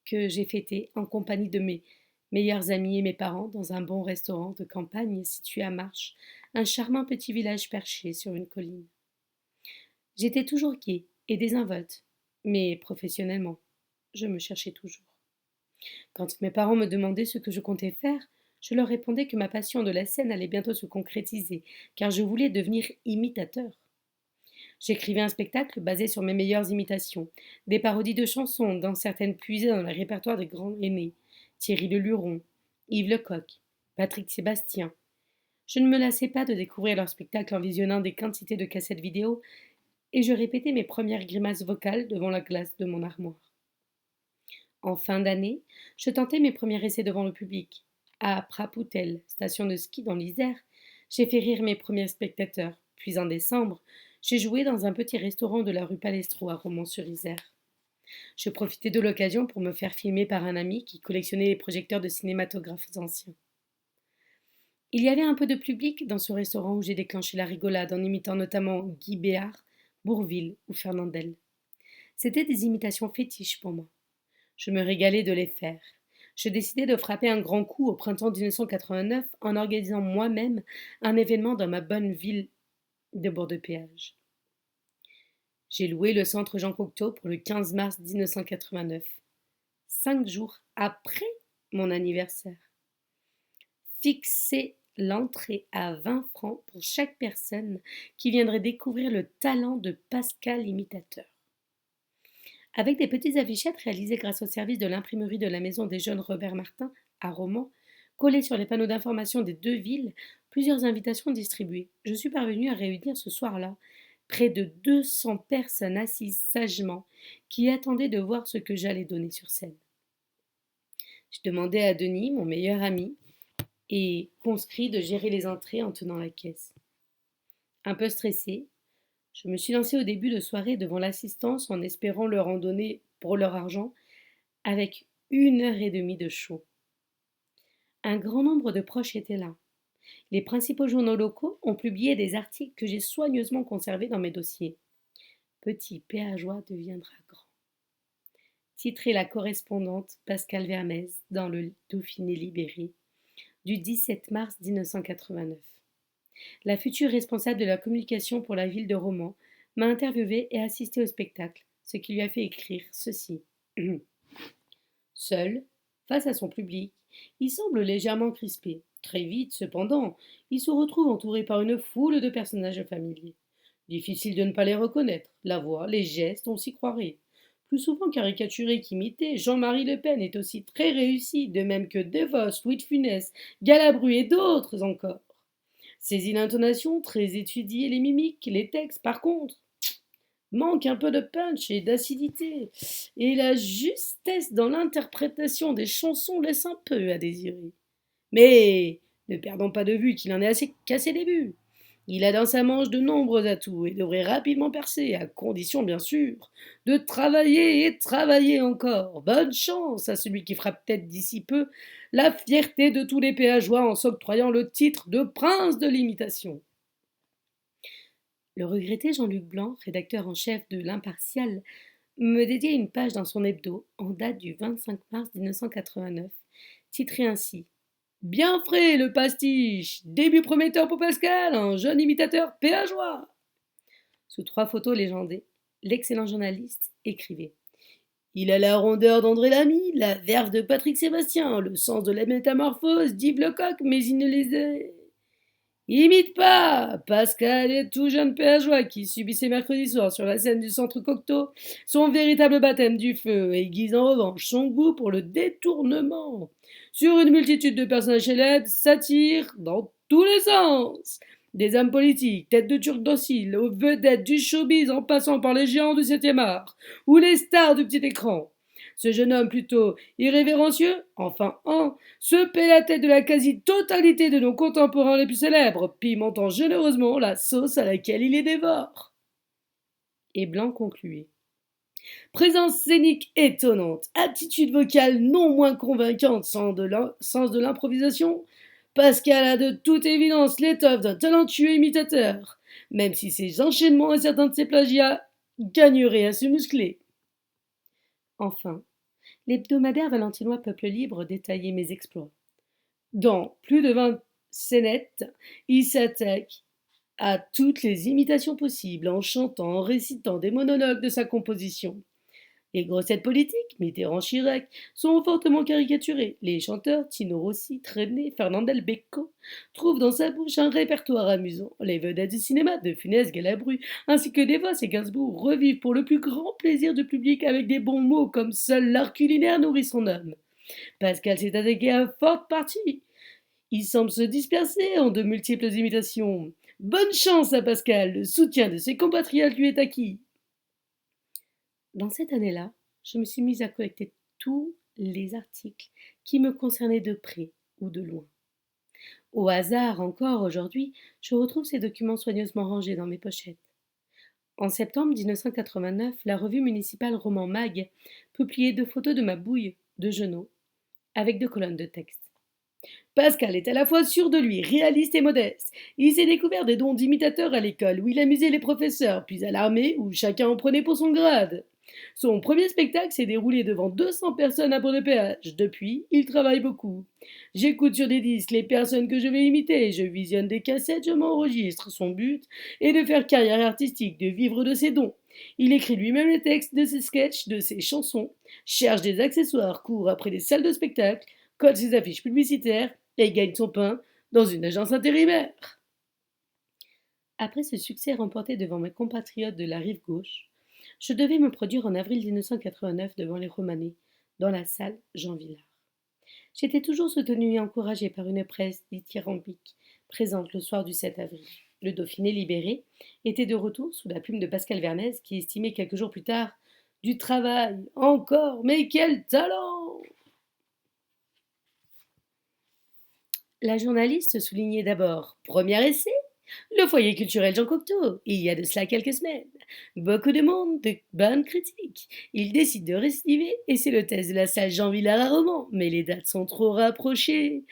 que j'ai fêté en compagnie de mes meilleurs amis et mes parents dans un bon restaurant de campagne situé à Marche, un charmant petit village perché sur une colline. J'étais toujours gai et désinvolte, mais professionnellement, je me cherchais toujours. Quand mes parents me demandaient ce que je comptais faire, je leur répondais que ma passion de la scène allait bientôt se concrétiser, car je voulais devenir imitateur. J'écrivais un spectacle basé sur mes meilleures imitations, des parodies de chansons, dont certaines puisées dans le répertoire des grands aînés, Thierry Leluron, Yves Lecoq, Patrick Sébastien. Je ne me lassais pas de découvrir leurs spectacles en visionnant des quantités de cassettes vidéo, et je répétais mes premières grimaces vocales devant la glace de mon armoire. En fin d'année, je tentais mes premiers essais devant le public. À Prapoutel, station de ski dans l'Isère, j'ai fait rire mes premiers spectateurs, puis en décembre, j'ai joué dans un petit restaurant de la rue Palestro à Romans-sur-Isère. Je profitais de l'occasion pour me faire filmer par un ami qui collectionnait les projecteurs de cinématographes anciens. Il y avait un peu de public dans ce restaurant où j'ai déclenché la rigolade en imitant notamment Guy Béard, Bourvil ou Fernandel. C'étaient des imitations fétiches pour moi. Je me régalais de les faire. Je décidai de frapper un grand coup au printemps 1989 en organisant moi-même un événement dans ma bonne ville de Bourg-de-Péage. J'ai loué le centre Jean Cocteau pour le 15 mars 1989, 5 jours après mon anniversaire. Fixer l'entrée à 20 francs pour chaque personne qui viendrait découvrir le talent de Pascal imitateur. Avec des petites affichettes réalisées grâce au service de l'imprimerie de la Maison des Jeunes Robert Martin à Romans, collées sur les panneaux d'information des deux villes, plusieurs invitations distribuées. Je suis parvenue à réunir ce soir-là près de 200 personnes assises sagement qui attendaient de voir ce que j'allais donner sur scène. Je demandais à Denis, mon meilleur ami, et conscrit de gérer les entrées en tenant la caisse. Un peu stressée, je me suis lancée au début de soirée devant l'assistance en espérant leur en donner pour leur argent avec 1 heure et demie de show. Un grand nombre de proches étaient là. Les principaux journaux locaux ont publié des articles que j'ai soigneusement conservés dans mes dossiers. Petit Péageois deviendra grand. Titré La correspondante Pascal Vermez dans le Dauphiné libéré du 17 mars 1989. La future responsable de la communication pour la ville de Romans m'a interviewé et assisté au spectacle, ce qui lui a fait écrire ceci. Seul, face à son public, il semble légèrement crispé. Très vite, cependant, il se retrouve entouré par une foule de personnages familiers. Difficile de ne pas les reconnaître. La voix, les gestes, on s'y croirait. Plus souvent caricaturé qu'imité, Jean-Marie Le Pen est aussi très réussi, de même que Devos, Louis de Funès, Galabru et d'autres encore. Saisit l'intonation, très étudiée les mimiques, les textes, par contre, manque un peu de punch et d'acidité, et la justesse dans l'interprétation des chansons laisse un peu à désirer. Mais ne perdons pas de vue qu'il en est assez cassé les buts. Il a dans sa manche de nombreux atouts et devrait rapidement percer, à condition bien sûr de travailler et travailler encore. Bonne chance à celui qui fera peut-être d'ici peu la fierté de tous les péageois en s'octroyant le titre de prince de l'imitation. Le regretté Jean-Luc Blanc, rédacteur en chef de L'Impartial, me dédiait une page dans son hebdo en date du 25 mars 1989, titrée ainsi: Bien frais le pastiche, début prometteur pour Pascal, un jeune imitateur péageois. Sous 3 photos légendées, l'excellent journaliste écrivait: Il a la rondeur d'André Lamy, la verve de Patrick Sébastien, le sens de la métamorphose d'Yves Lecoq, mais il ne les a... Imite pas! Pascal est tout jeune péageois qui subissait mercredi soir sur la scène du centre Cocteau son véritable baptême du feu et aiguise en revanche son goût pour le détournement. Sur une multitude de personnages célèbres, satire dans tous les sens. Des hommes politiques, têtes de turcs dociles, aux vedettes du showbiz en passant par les géants du 7e art, ou les stars du petit écran. Ce jeune homme plutôt irrévérencieux, enfin se paie la tête de la quasi-totalité de nos contemporains les plus célèbres, pimentant généreusement la sauce à laquelle il les dévore. Et Blanc concluait: Présence scénique étonnante, aptitude vocale non moins convaincante, sens de l'improvisation, Pascal a de toute évidence l'étoffe d'un talentueux imitateur, même si ses enchaînements et certains de ses plagiats gagneraient à se muscler. Enfin, l'hebdomadaire valentinois Peuple Libre détaillait mes exploits. Dans plus de 20 scénettes, il s'attaque à toutes les imitations possibles, en chantant, en récitant des monologues de sa composition. Les grossettes politiques, Mitterrand, Chirac, sont fortement caricaturées. Les chanteurs, Tino Rossi, Trenet, Fernandel Becco, trouvent dans sa bouche un répertoire amusant. Les vedettes du cinéma, De Funès, Galabru, ainsi que Devos et Gainsbourg revivent pour le plus grand plaisir du public avec des bons mots comme seul l'art culinaire nourrit son âme. Pascal s'est attaqué à forte partie. Il semble se disperser en de multiples imitations. Bonne chance à Pascal, le soutien de ses compatriotes lui est acquis. Dans cette année-là, je me suis mise à collecter tous les articles qui me concernaient de près ou de loin. Au hasard encore aujourd'hui, je retrouve ces documents soigneusement rangés dans mes pochettes. En septembre 1989, la revue municipale Roman Mag publiait 2 photos de ma bouille de Genot, avec 2 colonnes de texte. Pascal est à la fois sûr de lui, réaliste et modeste. Il s'est découvert des dons d'imitateur à l'école, où il amusait les professeurs, puis à l'armée, où chacun en prenait pour son grade. Son premier spectacle s'est déroulé devant 200 personnes à Pont-de-Péage. Depuis, il travaille beaucoup. J'écoute sur des disques les personnes que je vais imiter, je visionne des cassettes, je m'enregistre. Son but est de faire carrière artistique, de vivre de ses dons. Il écrit lui-même les textes de ses sketchs, de ses chansons, cherche des accessoires, court après des salles de spectacle, colle ses affiches publicitaires et gagne son pain dans une agence intérimaire. Après ce succès remporté devant mes compatriotes de la rive gauche, je devais me produire en avril 1989 devant les Romanais, dans la salle Jean Villard. J'étais toujours soutenue et encouragée par une presse dithyrambique, présente le soir du 7 avril. Le Dauphiné libéré était de retour sous la plume de Pascal Vernez, qui estimait quelques jours plus tard: Du travail, encore, mais quel talent! La journaliste soulignait d'abord: Premier essai, le foyer culturel Jean Cocteau, il y a de cela quelques semaines. Beaucoup de monde, de bonnes critiques. Il décide de récidiver et c'est le test de la salle Jean Villard à Romans. Mais les dates sont trop rapprochées.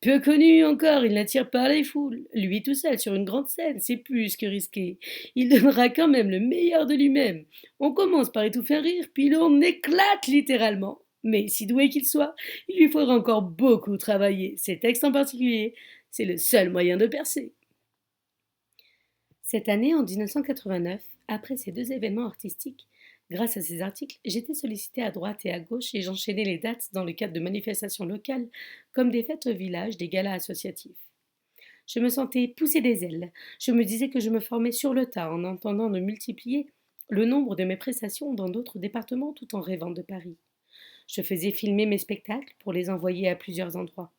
Peu connu encore, il n'attire pas les foules. Lui tout seul sur une grande scène, c'est plus que risqué. Il donnera quand même le meilleur de lui-même. On commence par étouffer un rire, puis l'on éclate littéralement. Mais si doué qu'il soit, il lui faudra encore beaucoup travailler. Ces textes en particulier, c'est le seul moyen de percer. Cette année, en 1989, après ces deux événements artistiques, grâce à ces articles, j'étais sollicitée à droite et à gauche et j'enchaînais les dates dans le cadre de manifestations locales, comme des fêtes au village, des galas associatifs. Je me sentais pousser des ailes. Je me disais que je me formais sur le tas en entendant de multiplier le nombre de mes prestations dans d'autres départements tout en rêvant de Paris. Je faisais filmer mes spectacles pour les envoyer à plusieurs endroits.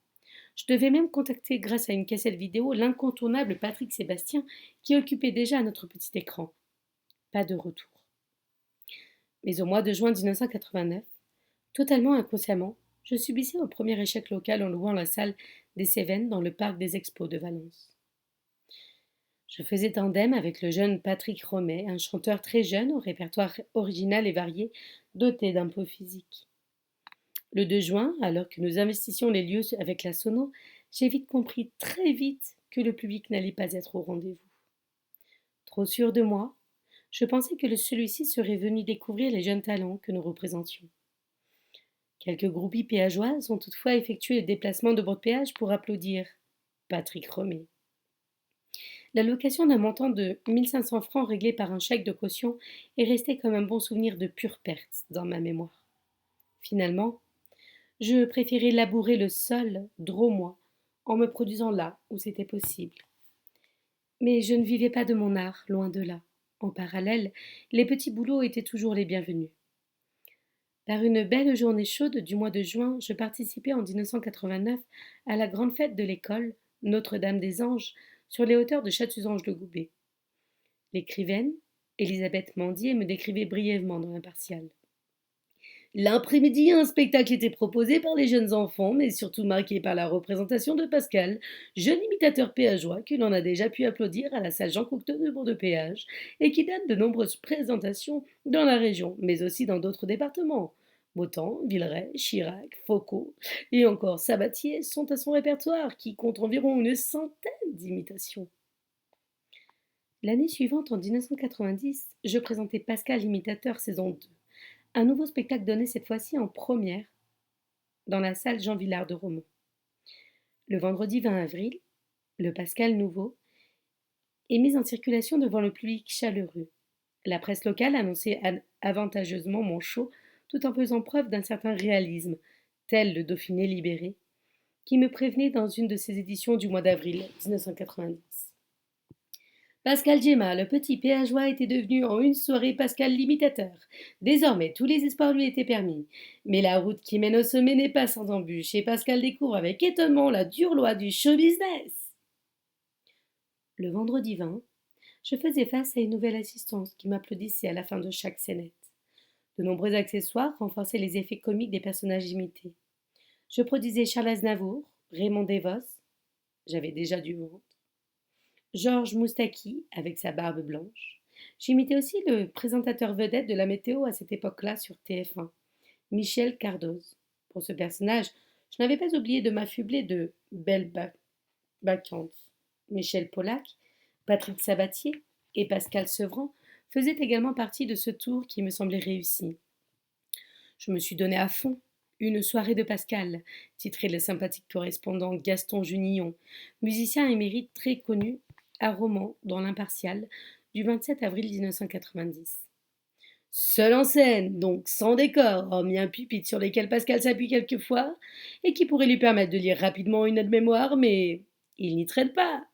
Je devais même contacter, grâce à une cassette vidéo, l'incontournable Patrick Sébastien qui occupait déjà notre petit écran. Pas de retour. Mais au mois de juin 1989, totalement inconsciemment, je subissais un premier échec local en louant la salle des Cévennes dans le parc des Expos de Valence. Je faisais tandem avec le jeune Patrick Romet, un chanteur très jeune au répertoire original et varié, doté d'un beau physique. Le 2 juin, alors que nous investissions les lieux avec la sono, j'ai vite compris très vite que le public n'allait pas être au rendez-vous. Trop sûr de moi, je pensais que celui-ci serait venu découvrir les jeunes talents que nous représentions. Quelques groupies péageoises ont toutefois effectué le déplacement de bord de péage pour applaudir Patrick Romet. La location d'un montant de 1500 francs réglé par un chèque de caution est restée comme un bon souvenir de pure perte dans ma mémoire. Finalement, je préférais labourer le sol drômois en me produisant là où c'était possible. Mais je ne vivais pas de mon art, loin de là. En parallèle, les petits boulots étaient toujours les bienvenus. Par une belle journée chaude du mois de juin, je participais en 1989 à la grande fête de l'école, Notre-Dame-des-Anges, sur les hauteurs de Chatuzange-le-Goubet. L'écrivaine, Elisabeth Mandier, me décrivait brièvement dans l'impartial. L'après-midi, un spectacle était proposé par les jeunes enfants, mais surtout marqué par la représentation de Pascal, jeune imitateur péageois que l'on a déjà pu applaudir à la salle Jean Cocteau de Bourg-de-Péage et qui donne de nombreuses présentations dans la région, mais aussi dans d'autres départements. Botan, Villeray, Chirac, Faucon et encore Sabatier sont à son répertoire qui compte environ une centaine d'imitations. L'année suivante, en 1990, je présentais Pascal l'imitateur saison 2. Un nouveau spectacle donné cette fois-ci en première dans la salle Jean Villard de Romans. Le vendredi 20 avril, le Pascal nouveau est mis en circulation devant le public chaleureux. La presse locale annonçait avantageusement mon show tout en faisant preuve d'un certain réalisme, tel le Dauphiné libéré, qui me prévenait dans une de ses éditions du mois d'avril 1990. Pascal Gemma, le petit péageois, était devenu en une soirée Pascal l'imitateur. Désormais, tous les espoirs lui étaient permis. Mais la route qui mène au sommet n'est pas sans embûches, et Pascal découvre avec étonnement la dure loi du show business. Le vendredi 20, je faisais face à une nouvelle assistance qui m'applaudissait à la fin de chaque scénette. De nombreux accessoires renforçaient les effets comiques des personnages imités. Je produisais Charles Aznavour, Raymond Devos, j'avais déjà du ventre, Georges Moustaki avec sa barbe blanche. J'imitais aussi le présentateur vedette de la météo à cette époque-là sur TF1, Michel Cardoz. Pour ce personnage, je n'avais pas oublié de m'affubler de belles bacchantes. Michel Pollack, Patrick Sabatier et Pascal Sevran faisaient également partie de ce tour qui me semblait réussi. Je me suis donné à fond. Une soirée de Pascal, titré le sympathique correspondant Gaston Junillon, musicien émérite très connu à Romans, dans l'Impartial, du 27 avril 1990. Seul en scène, donc sans décor, hormis un pupitre sur lequel Pascal s'appuie quelquefois, et qui pourrait lui permettre de lire rapidement une aide-mémoire, mais Il n'y traite pas.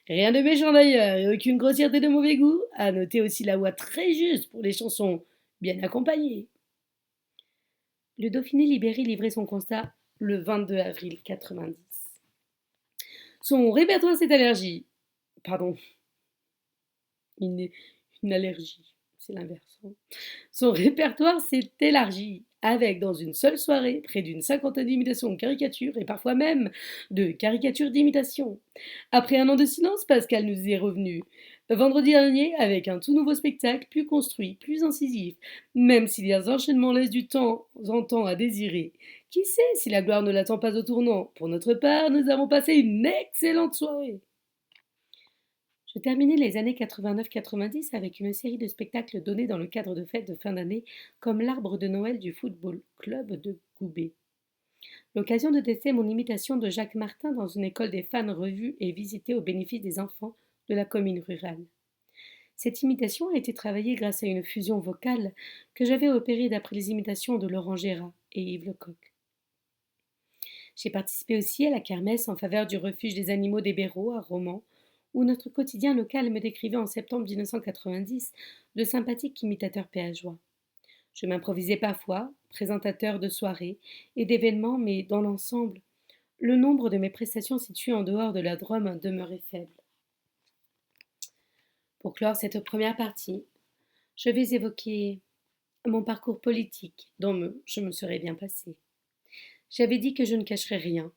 Rien de méchant d'ailleurs, et aucune grossièreté de mauvais goût. À noter aussi la voix très juste pour les chansons bien accompagnées. Le Dauphiné libéré livrait son constat le 22 avril 90. Son répertoire s'est allergie. Pardon, une, une allergie. C'est l'inverse. Hein. Son répertoire s'est élargi, avec dans une seule soirée près d'une cinquantaine d'imitations de caricatures et parfois même de caricatures d'imitation. Après un an de silence, Pascal nous est revenu vendredi dernier avec un tout nouveau spectacle, plus construit, plus incisif, même si les enchaînements laissent du temps en temps à désirer. Qui sait si la gloire ne l'attend pas au tournant? Pour notre part, nous avons passé une excellente soirée. Je terminais les années 89-90 avec une série de spectacles donnés dans le cadre de fêtes de fin d'année, comme l'arbre de Noël du football club de Goubet. L'occasion de tester mon imitation de Jacques Martin dans une école des fans revue et visitée au bénéfice des enfants de la commune rurale. Cette imitation a été travaillée grâce à une fusion vocale que j'avais opérée d'après les imitations de Laurent Gérard et Yves Lecoq. J'ai participé aussi à la kermesse en faveur du refuge des animaux des Berreaux à Romans, où notre quotidien local me décrivait en septembre 1990 de sympathiques imitateurs péageois. Je m'improvisais parfois, présentateur de soirées et d'événements, mais dans l'ensemble, le nombre de mes prestations situées en dehors de la Drôme demeurait faible. Pour clore cette première partie, je vais évoquer mon parcours politique dont je me serais bien passé. J'avais dit que je ne cacherais rien,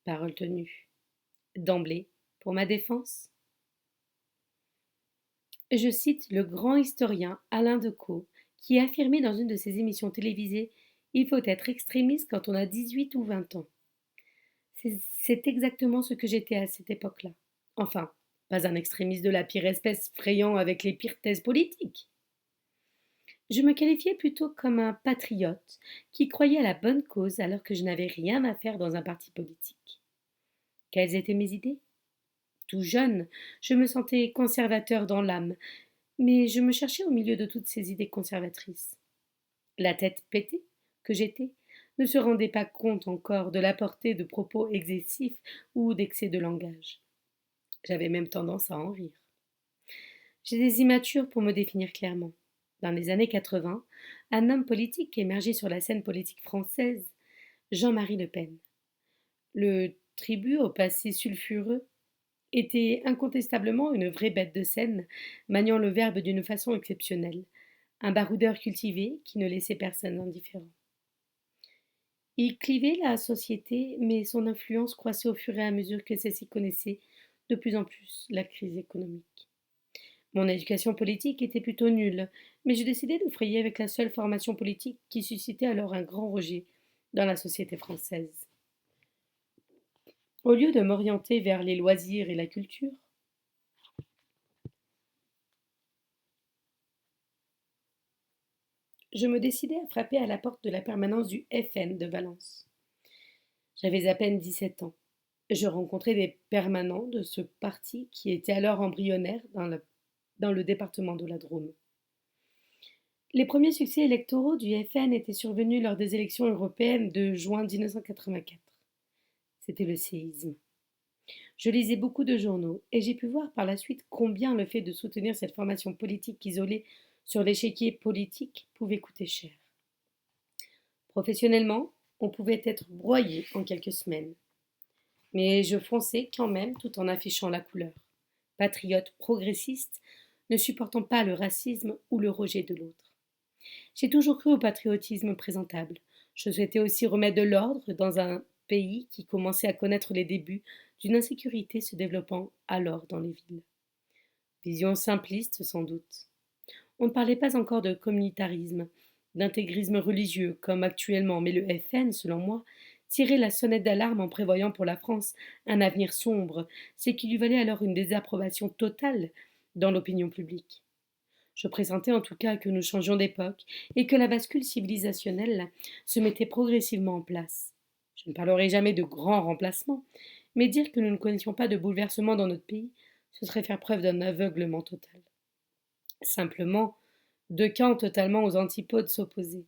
parole tenue. D'emblée, pour ma défense, je cite le grand historien Alain Decaux, qui affirmait dans une de ses émissions télévisées: il faut être extrémiste quand on a 18 ou 20 ans. C'est exactement ce que j'étais à cette époque-là. Enfin, pas un extrémiste de la pire espèce frayant avec les pires thèses politiques. Je me qualifiais plutôt comme un patriote qui croyait à la bonne cause alors que je n'avais rien à faire dans un parti politique. Quelles étaient mes idées? Tout jeune, je me sentais conservateur dans l'âme, mais je me cherchais au milieu de toutes ces idées conservatrices. La tête pétée que j'étais ne se rendait pas compte encore de la portée de propos excessifs ou d'excès de langage. J'avais même tendance à en rire. J'ai des immatures pour me définir clairement. Dans les années 80, un homme politique émergeait sur la scène politique française, Jean-Marie Le Pen. Le tribut au passé sulfureux était incontestablement une vraie bête de scène, maniant le verbe d'une façon exceptionnelle, un baroudeur cultivé qui ne laissait personne indifférent. Il clivait la société, mais son influence croissait au fur et à mesure que celle-ci connaissait de plus en plus la crise économique. Mon éducation politique était plutôt nulle, mais je décidai de frayer avec la seule formation politique qui suscitait alors un grand rejet dans la société française. Au lieu de m'orienter vers les loisirs et la culture, je me décidai à frapper à la porte de la permanence du FN de Valence. J'avais à peine 17 ans. Je rencontrais des permanents de ce parti qui était alors embryonnaire dans le département de la Drôme. Les premiers succès électoraux du FN étaient survenus lors des élections européennes de juin 1984. C'était le séisme. Je lisais beaucoup de journaux et j'ai pu voir par la suite combien le fait de soutenir cette formation politique isolée sur l'échiquier politique pouvait coûter cher. Professionnellement, on pouvait être broyé en quelques semaines. Mais je fonçais quand même tout en affichant la couleur. Patriote progressiste, ne supportant pas le racisme ou le rejet de l'autre. J'ai toujours cru au patriotisme présentable. Je souhaitais aussi remettre de l'ordre dans un pays qui commençait à connaître les débuts d'une insécurité se développant alors dans les villes. Vision simpliste sans doute. On ne parlait pas encore de communautarisme, d'intégrisme religieux comme actuellement, mais le FN, selon moi, tirait la sonnette d'alarme en prévoyant pour la France un avenir sombre, ce qui lui valait alors une désapprobation totale dans l'opinion publique. Je pressentais en tout cas que nous changions d'époque et que la bascule civilisationnelle se mettait progressivement en place. Je ne parlerai jamais de grands remplacements, mais dire que nous ne connaissions pas de bouleversement dans notre pays, ce serait faire preuve d'un aveuglement total. Simplement, deux camps totalement aux antipodes s'opposaient.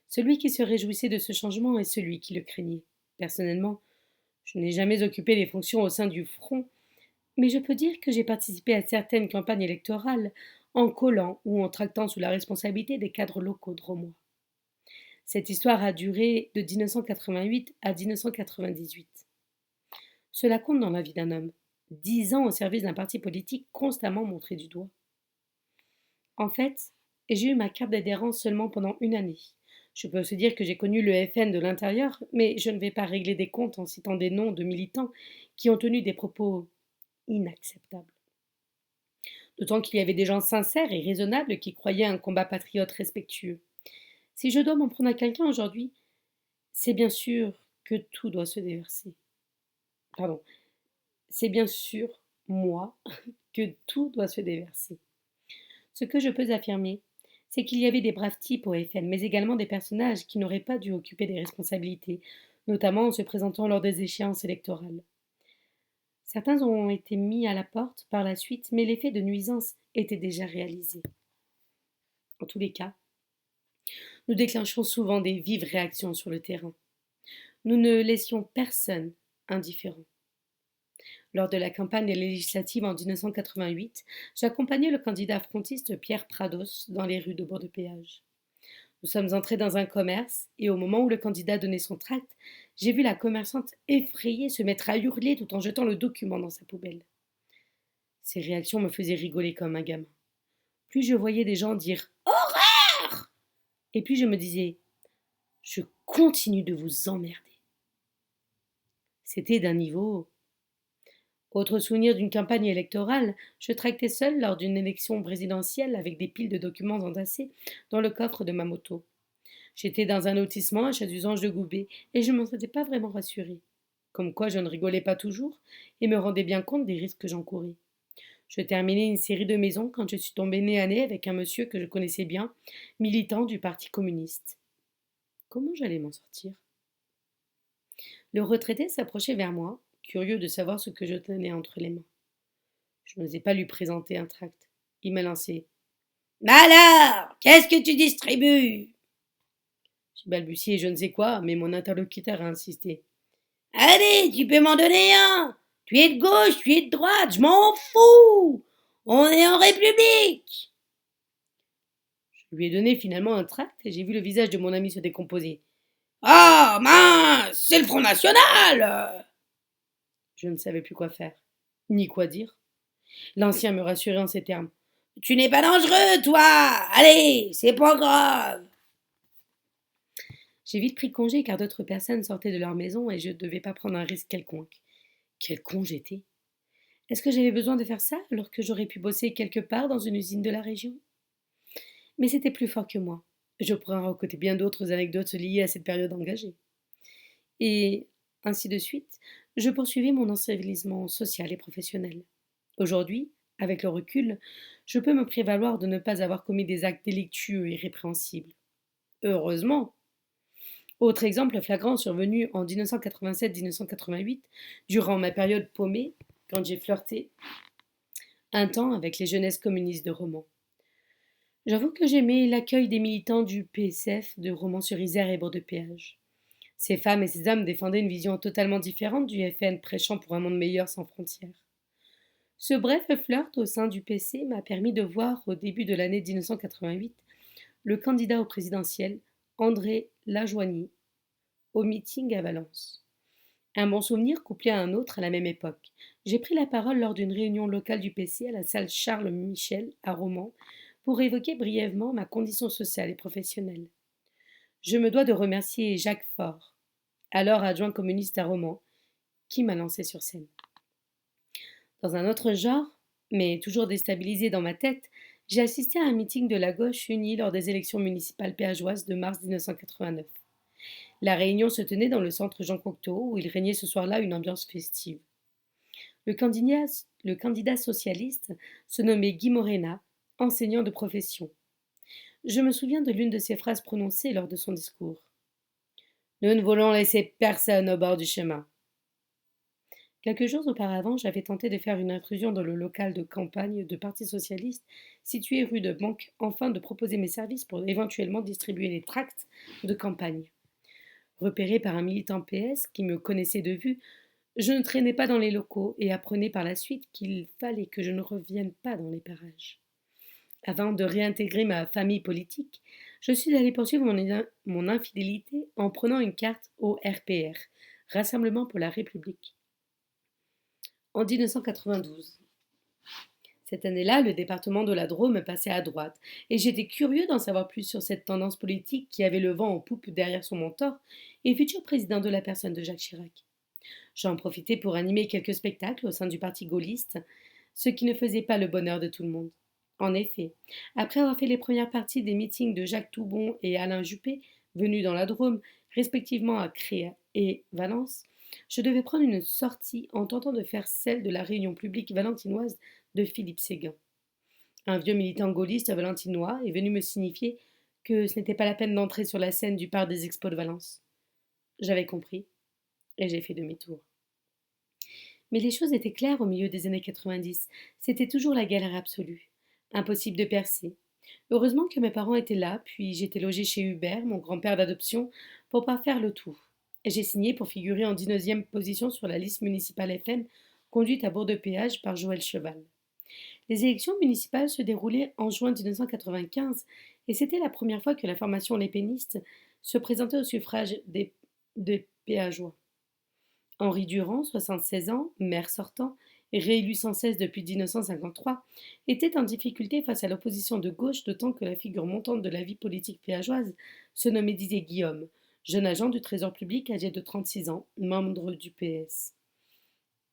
Celui qui se réjouissait de ce changement et celui qui le craignait. Personnellement, Je n'ai jamais occupé les fonctions au sein du Front, mais je peux dire que j'ai participé à certaines campagnes électorales en collant ou en tractant sous la responsabilité des cadres locaux drômois. Cette histoire a duré de 1988 à 1998. Cela compte dans la vie d'un homme. 10 ans au service d'un parti politique constamment montré du doigt. En fait, j'ai eu ma carte d'adhérence seulement pendant une année. Je peux aussi dire que j'ai connu le FN de l'intérieur, mais je ne vais pas régler des comptes en citant des noms de militants qui ont tenu des propos inacceptables. D'autant qu'il y avait des gens sincères et raisonnables qui croyaient à un combat patriote respectueux. Si je dois m'en prendre à quelqu'un aujourd'hui, c'est bien sûr que tout doit se déverser. Pardon, c'est bien sûr moi que tout doit se déverser. Ce que je peux affirmer, c'est qu'il y avait des braves types au FN, mais également des personnages qui n'auraient pas dû occuper des responsabilités, notamment en se présentant lors des échéances électorales. Certains ont été mis à la porte par la suite, mais l'effet de nuisance était déjà réalisé. En tous les cas, nous déclenchons souvent des vives réactions sur le terrain. Nous ne laissions personne indifférent. Lors de la campagne législative en 1988, j'accompagnais le candidat frontiste Pierre Prados dans les rues de bord de péage. Nous sommes entrés dans un commerce et au moment où le candidat donnait son tract, j'ai vu la commerçante effrayée se mettre à hurler tout en jetant le document dans sa poubelle. Ces réactions me faisaient rigoler comme un gamin. Plus je voyais des gens dire horreur et puis je me disais je continue de vous emmerder. C'était d'un niveau. Autre souvenir d'une campagne électorale, je tractais seul lors d'une élection présidentielle avec des piles de documents entassés dans le coffre de ma moto. J'étais dans un lotissement à Chassedusange de Goubet et je ne m'en sentais pas vraiment rassurée. Comme quoi je ne rigolais pas toujours et me rendais bien compte des risques que j'encourais. Je terminais une série de maisons quand je suis tombée nez à nez avec un monsieur que je connaissais bien, militant du Parti communiste. Comment j'allais m'en sortir? Le retraité s'approchait vers moi, curieux de savoir ce que je tenais entre les mains. Je n'osais pas lui présenter un tract. Il m'a lancé. Mais alors, qu'est-ce que tu distribues? J'ai balbutié je ne sais quoi, mais mon interlocuteur a insisté. Allez, tu peux m'en donner un. Tu es de gauche, tu es de droite, je m'en fous. On est en République. Je lui ai donné finalement un tract et j'ai vu le visage de mon ami se décomposer. Ah, mince, c'est le Front National. Je ne savais plus quoi faire, ni quoi dire. L'ancien me rassurait en ces termes. Tu n'es pas dangereux, toi. Allez, c'est pas grave. J'ai vite pris congé car d'autres personnes sortaient de leur maison et je ne devais pas prendre un risque quelconque. Quel con j'étais. Est-ce que j'avais besoin de faire ça alors que j'aurais pu bosser quelque part dans une usine de la région? Mais c'était plus fort que moi. Je pourrais raconter bien d'autres anecdotes liées à cette période engagée. Et ainsi de suite, je poursuivais mon ensevelissement social et professionnel. Aujourd'hui, avec le recul, je peux me prévaloir de ne pas avoir commis des actes délictueux et répréhensibles. Heureusement. Autre exemple flagrant survenu en 1987-1988, durant ma période paumée, quand j'ai flirté un temps avec les jeunesses communistes de Romans. J'avoue que j'aimais l'accueil des militants du PSF de Romans-sur-Isère et Bord-de-Péage. Ces femmes et ces hommes défendaient une vision totalement différente du FN prêchant pour un monde meilleur sans frontières. Ce bref flirt au sein du PC m'a permis de voir au début de l'année 1988 le candidat au présidentiel, André Lajoigny, au meeting à Valence. Un bon souvenir couplé à un autre à la même époque. J'ai pris la parole lors d'une réunion locale du PC à la salle Charles Michel à Romans pour évoquer brièvement ma condition sociale et professionnelle. Je me dois de remercier Jacques Faure, alors adjoint communiste à Romans, qui m'a lancé sur scène. Dans un autre genre, mais toujours déstabilisé dans ma tête, j'ai assisté à un meeting de la gauche unie lors des élections municipales péageoises de mars 1989. La réunion se tenait dans le centre Jean Cocteau, où il régnait ce soir-là une ambiance festive. Le candidat socialiste se nommait Guy Morena, enseignant de profession. Je me souviens de l'une de ses phrases prononcées lors de son discours. Nous ne voulons laisser personne au bord du chemin. Quelques jours auparavant, j'avais tenté de faire une intrusion dans le local de campagne de Parti socialiste situé rue de Banque, afin de proposer mes services pour éventuellement distribuer les tracts de campagne. Repéré par un militant PS qui me connaissait de vue, Je ne traînais pas dans les locaux et apprenais par la suite qu'il fallait que je ne revienne pas dans les parages. Avant de réintégrer ma famille politique, je suis allée poursuivre mon infidélité en prenant une carte au RPR, Rassemblement pour la République, en 1992. Cette année-là, le département de la Drôme passait à droite, et j'étais curieux d'en savoir plus sur cette tendance politique qui avait le vent en poupe derrière son mentor et futur président de la personne de Jacques Chirac. J'en profitais pour animer quelques spectacles au sein du parti gaulliste, ce qui ne faisait pas le bonheur de tout le monde. En effet, après avoir fait les premières parties des meetings de Jacques Toubon et Alain Juppé, venus dans la Drôme, respectivement à Créa et Valence, je devais prendre une sortie en tentant de faire celle de la réunion publique valentinoise de Philippe Séguin. Un vieux militant gaulliste valentinois est venu me signifier que ce n'était pas la peine d'entrer sur la scène du parc des Expos de Valence. J'avais compris et j'ai fait demi-tour. Mais les choses étaient claires au milieu des années 90. C'était toujours la galère absolue. Impossible de percer. Heureusement que mes parents étaient là, puis j'étais logée chez Hubert, mon grand-père d'adoption, pour pas faire le tout. Et j'ai signé pour figurer en 19e position sur la liste municipale FN conduite à Bourg-de-Péage par Joël Cheval. Les élections municipales se déroulaient en juin 1995 et c'était la première fois que la formation Les Pénistes se présentait au suffrage des péageois. Henri Durand, 76 ans, maire sortant, et réélu sans cesse depuis 1953, était en difficulté face à l'opposition de gauche, d'autant que la figure montante de la vie politique péageoise se nommait Didier Guillaume, jeune agent du Trésor public âgé de 36 ans, membre du PS.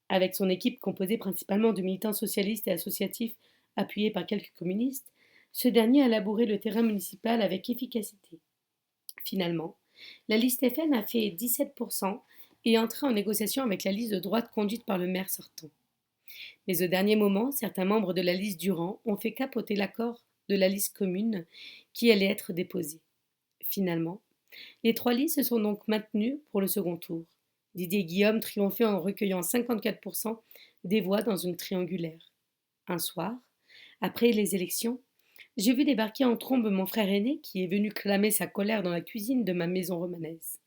Avec son équipe composée principalement de militants socialistes et associatifs appuyés par quelques communistes, ce dernier a labouré le terrain municipal avec efficacité. Finalement, la liste FN a fait 17% et entra en négociation avec la liste de droite conduite par le maire sortant. Mais au dernier moment, certains membres de la liste Durand ont fait capoter l'accord de la liste commune qui allait être déposé. Finalement, les trois listes se sont donc maintenues pour le second tour. Didier Guillaume triomphait en recueillant 54% des voix dans une triangulaire. Un soir, après les élections, j'ai vu débarquer en trombe mon frère aîné qui est venu clamer sa colère dans la cuisine de ma maison romanaise.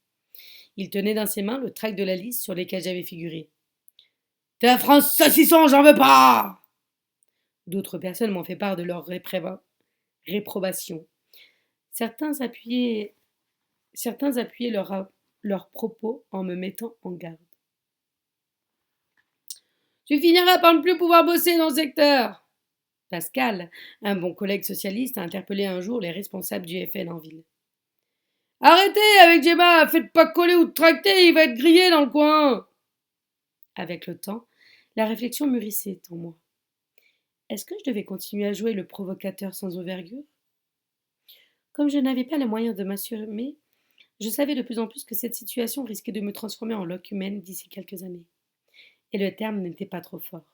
Il tenait dans ses mains le tract de la liste sur lesquels j'avais figuré. T'es un France saucisson, j'en veux pas. D'autres personnes m'ont fait part de leur réprobation. Certains appuyaient leurs propos en me mettant en garde. Tu finiras par ne plus pouvoir bosser dans le secteur. Pascal, un bon collègue socialiste, a interpellé un jour les responsables du FN en ville. Arrêtez avec Gemma, faites pas coller ou tracter, il va être grillé dans le coin. Avec le temps, la réflexion mûrissait en moi. Est-ce que je devais continuer à jouer le provocateur sans envergure? Comme je n'avais pas les moyens de m'assumer, je savais de plus en plus que cette situation risquait de me transformer en loque humaine d'ici quelques années. Et le terme n'était pas trop fort.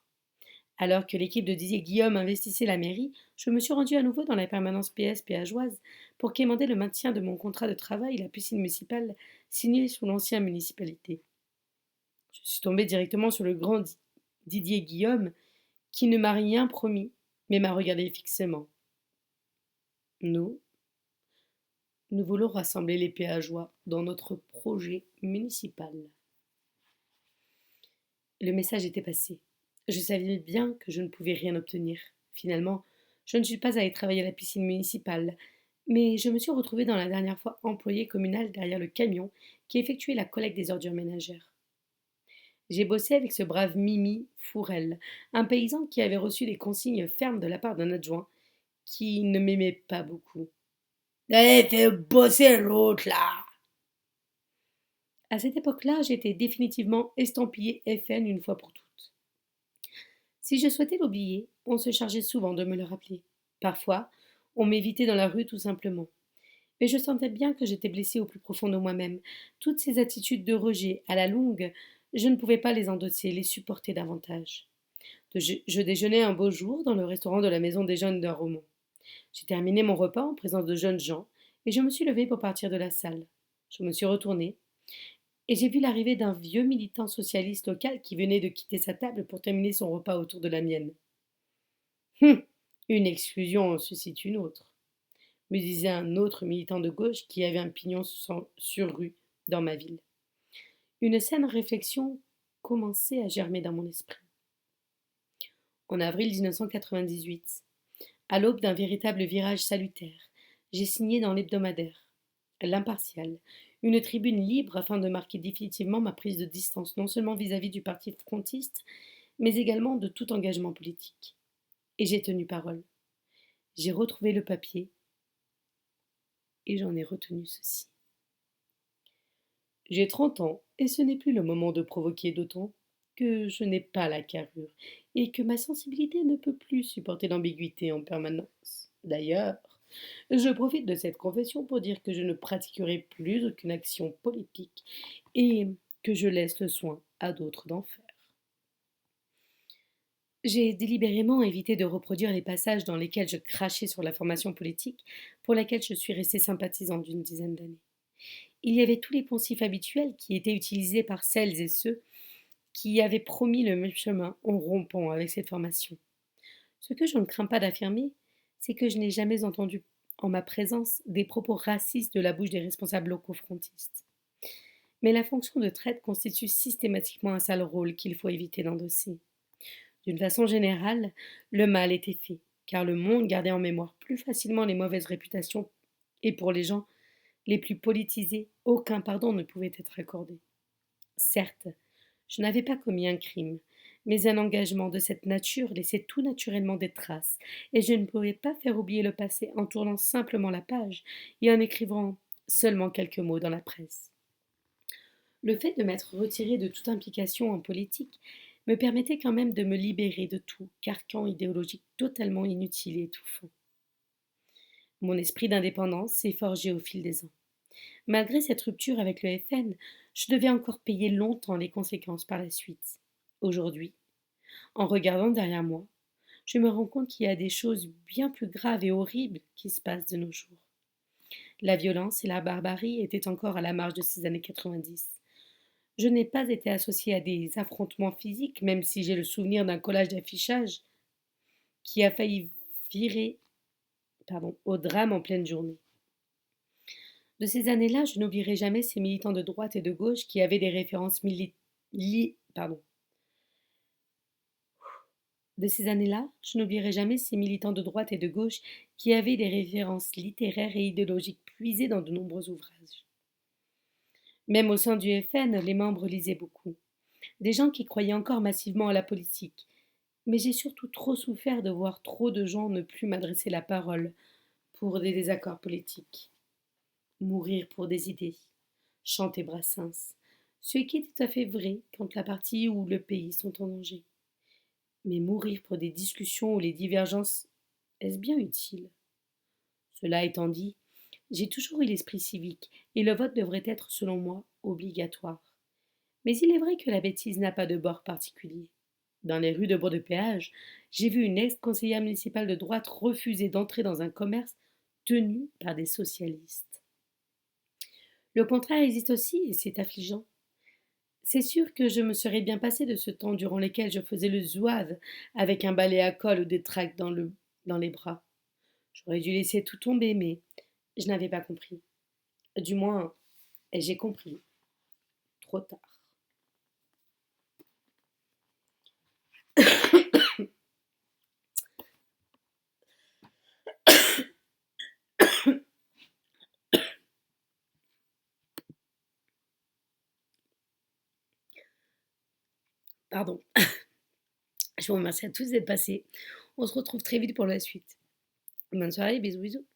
Alors que l'équipe de Didier Guillaume investissait la mairie, je me suis rendue à nouveau dans la permanence PS péageoise pour quémander le maintien de mon contrat de travail et la piscine municipale signée sous l'ancienne municipalité. Je suis tombée directement sur le grand Didier Guillaume qui ne m'a rien promis, mais m'a regardé fixement. Nous voulons rassembler les péageois dans notre projet municipal. Le message était passé. Je savais bien que je ne pouvais rien obtenir. Finalement, je ne suis pas allée travailler à la piscine municipale, mais je me suis retrouvée dans la dernière fois employée communale derrière le camion qui effectuait la collecte des ordures ménagères. J'ai bossé avec ce brave Mimi Fourel, un paysan qui avait reçu des consignes fermes de la part d'un adjoint qui ne m'aimait pas beaucoup. Allez, fais bosser l'autre là. À cette époque-là, j'étais définitivement estampillée FN une fois pour toutes. Si je souhaitais l'oublier, on se chargeait souvent de me le rappeler. Parfois, on m'évitait dans la rue tout simplement. Mais je sentais bien que j'étais blessée au plus profond de moi-même. Toutes ces attitudes de rejet, à la longue, je ne pouvais pas les endosser, les supporter davantage. Je déjeunais un beau jour dans le restaurant de la maison des jeunes d'un roman. J'ai terminé mon repas en présence de jeunes gens et je me suis levée pour partir de la salle. Je me suis retournée et j'ai vu l'arrivée d'un vieux militant socialiste local qui venait de quitter sa table pour terminer son repas autour de la mienne. Une exclusion en suscite une autre, me disait un autre militant de gauche qui avait un pignon sur rue dans ma ville. Une saine réflexion commençait à germer dans mon esprit. En avril 1998, à l'aube d'un véritable virage salutaire, j'ai signé dans l'hebdomadaire L'Impartial, une tribune libre afin de marquer définitivement ma prise de distance non seulement vis-à-vis du parti frontiste, mais également de tout engagement politique. Et j'ai tenu parole. J'ai retrouvé le papier et j'en ai retenu ceci. J'ai 30 ans et ce n'est plus le moment de provoquer, d'autant que je n'ai pas la carrure et que ma sensibilité ne peut plus supporter l'ambiguïté en permanence. D'ailleurs, je profite de cette confession pour dire que je ne pratiquerai plus aucune action politique et que je laisse le soin à d'autres d'en faire. J'ai délibérément évité de reproduire les passages dans lesquels je crachais sur la formation politique pour laquelle je suis restée sympathisante d'une dizaine d'années. Il y avait tous les poncifs habituels qui étaient utilisés par celles et ceux qui avaient promis le même chemin en rompant avec cette formation. Ce que je ne crains pas d'affirmer, c'est que je n'ai jamais entendu en ma présence des propos racistes de la bouche des responsables locaux frontistes. Mais la fonction de traite constitue systématiquement un sale rôle qu'il faut éviter d'endosser. D'une façon générale, le mal était fait, car le monde gardait en mémoire plus facilement les mauvaises réputations, et pour les gens les plus politisés, aucun pardon ne pouvait être accordé. Certes, je n'avais pas commis un crime, mais un engagement de cette nature laissait tout naturellement des traces, et je ne pouvais pas faire oublier le passé en tournant simplement la page et en écrivant seulement quelques mots dans la presse. Le fait de m'être retiré de toute implication en politique me permettait quand même de me libérer de tout carcan idéologique totalement inutile et étouffant. Mon esprit d'indépendance s'est forgé au fil des ans. Malgré cette rupture avec le FN, je devais encore payer longtemps les conséquences par la suite. Aujourd'hui, en regardant derrière moi, je me rends compte qu'il y a des choses bien plus graves et horribles qui se passent de nos jours. La violence et la barbarie étaient encore à la marge de ces années 90. Je n'ai pas été associée à des affrontements physiques, même si j'ai le souvenir d'un collage d'affichage qui a failli virer au drame en pleine journée. De ces années-là, je n'oublierai jamais ces militants de droite et de gauche qui avaient des références De ces années-là, je n'oublierai jamais ces militants de droite et de gauche qui avaient des références littéraires et idéologiques puisées dans de nombreux ouvrages. Même au sein du FN, les membres lisaient beaucoup. Des gens qui croyaient encore massivement à la politique. Mais j'ai surtout trop souffert de voir trop de gens ne plus m'adresser la parole pour des désaccords politiques. Mourir pour des idées, chanter Brassens, ce qui est tout à fait vrai quand la partie ou le pays sont en danger. Mais mourir pour des discussions où les divergences, est-ce bien utile? Cela étant dit, j'ai toujours eu l'esprit civique et le vote devrait être, selon moi, obligatoire. Mais il est vrai que la bêtise n'a pas de bord particulier. Dans les rues de Bourg-de-Péage, j'ai vu une ex-conseillère municipale de droite refuser d'entrer dans un commerce tenu par des socialistes. Le contraire existe aussi et c'est affligeant. C'est sûr que je me serais bien passé de ce temps durant lequel je faisais le zouave avec un balai à colle ou des tracts dans les bras. J'aurais dû laisser tout tomber, mais je n'avais pas compris. Du moins, j'ai compris. Trop tard. Pardon. Je vous remercie à tous d'être passés. On se retrouve très vite pour la suite. Bonne soirée, bisous bisous.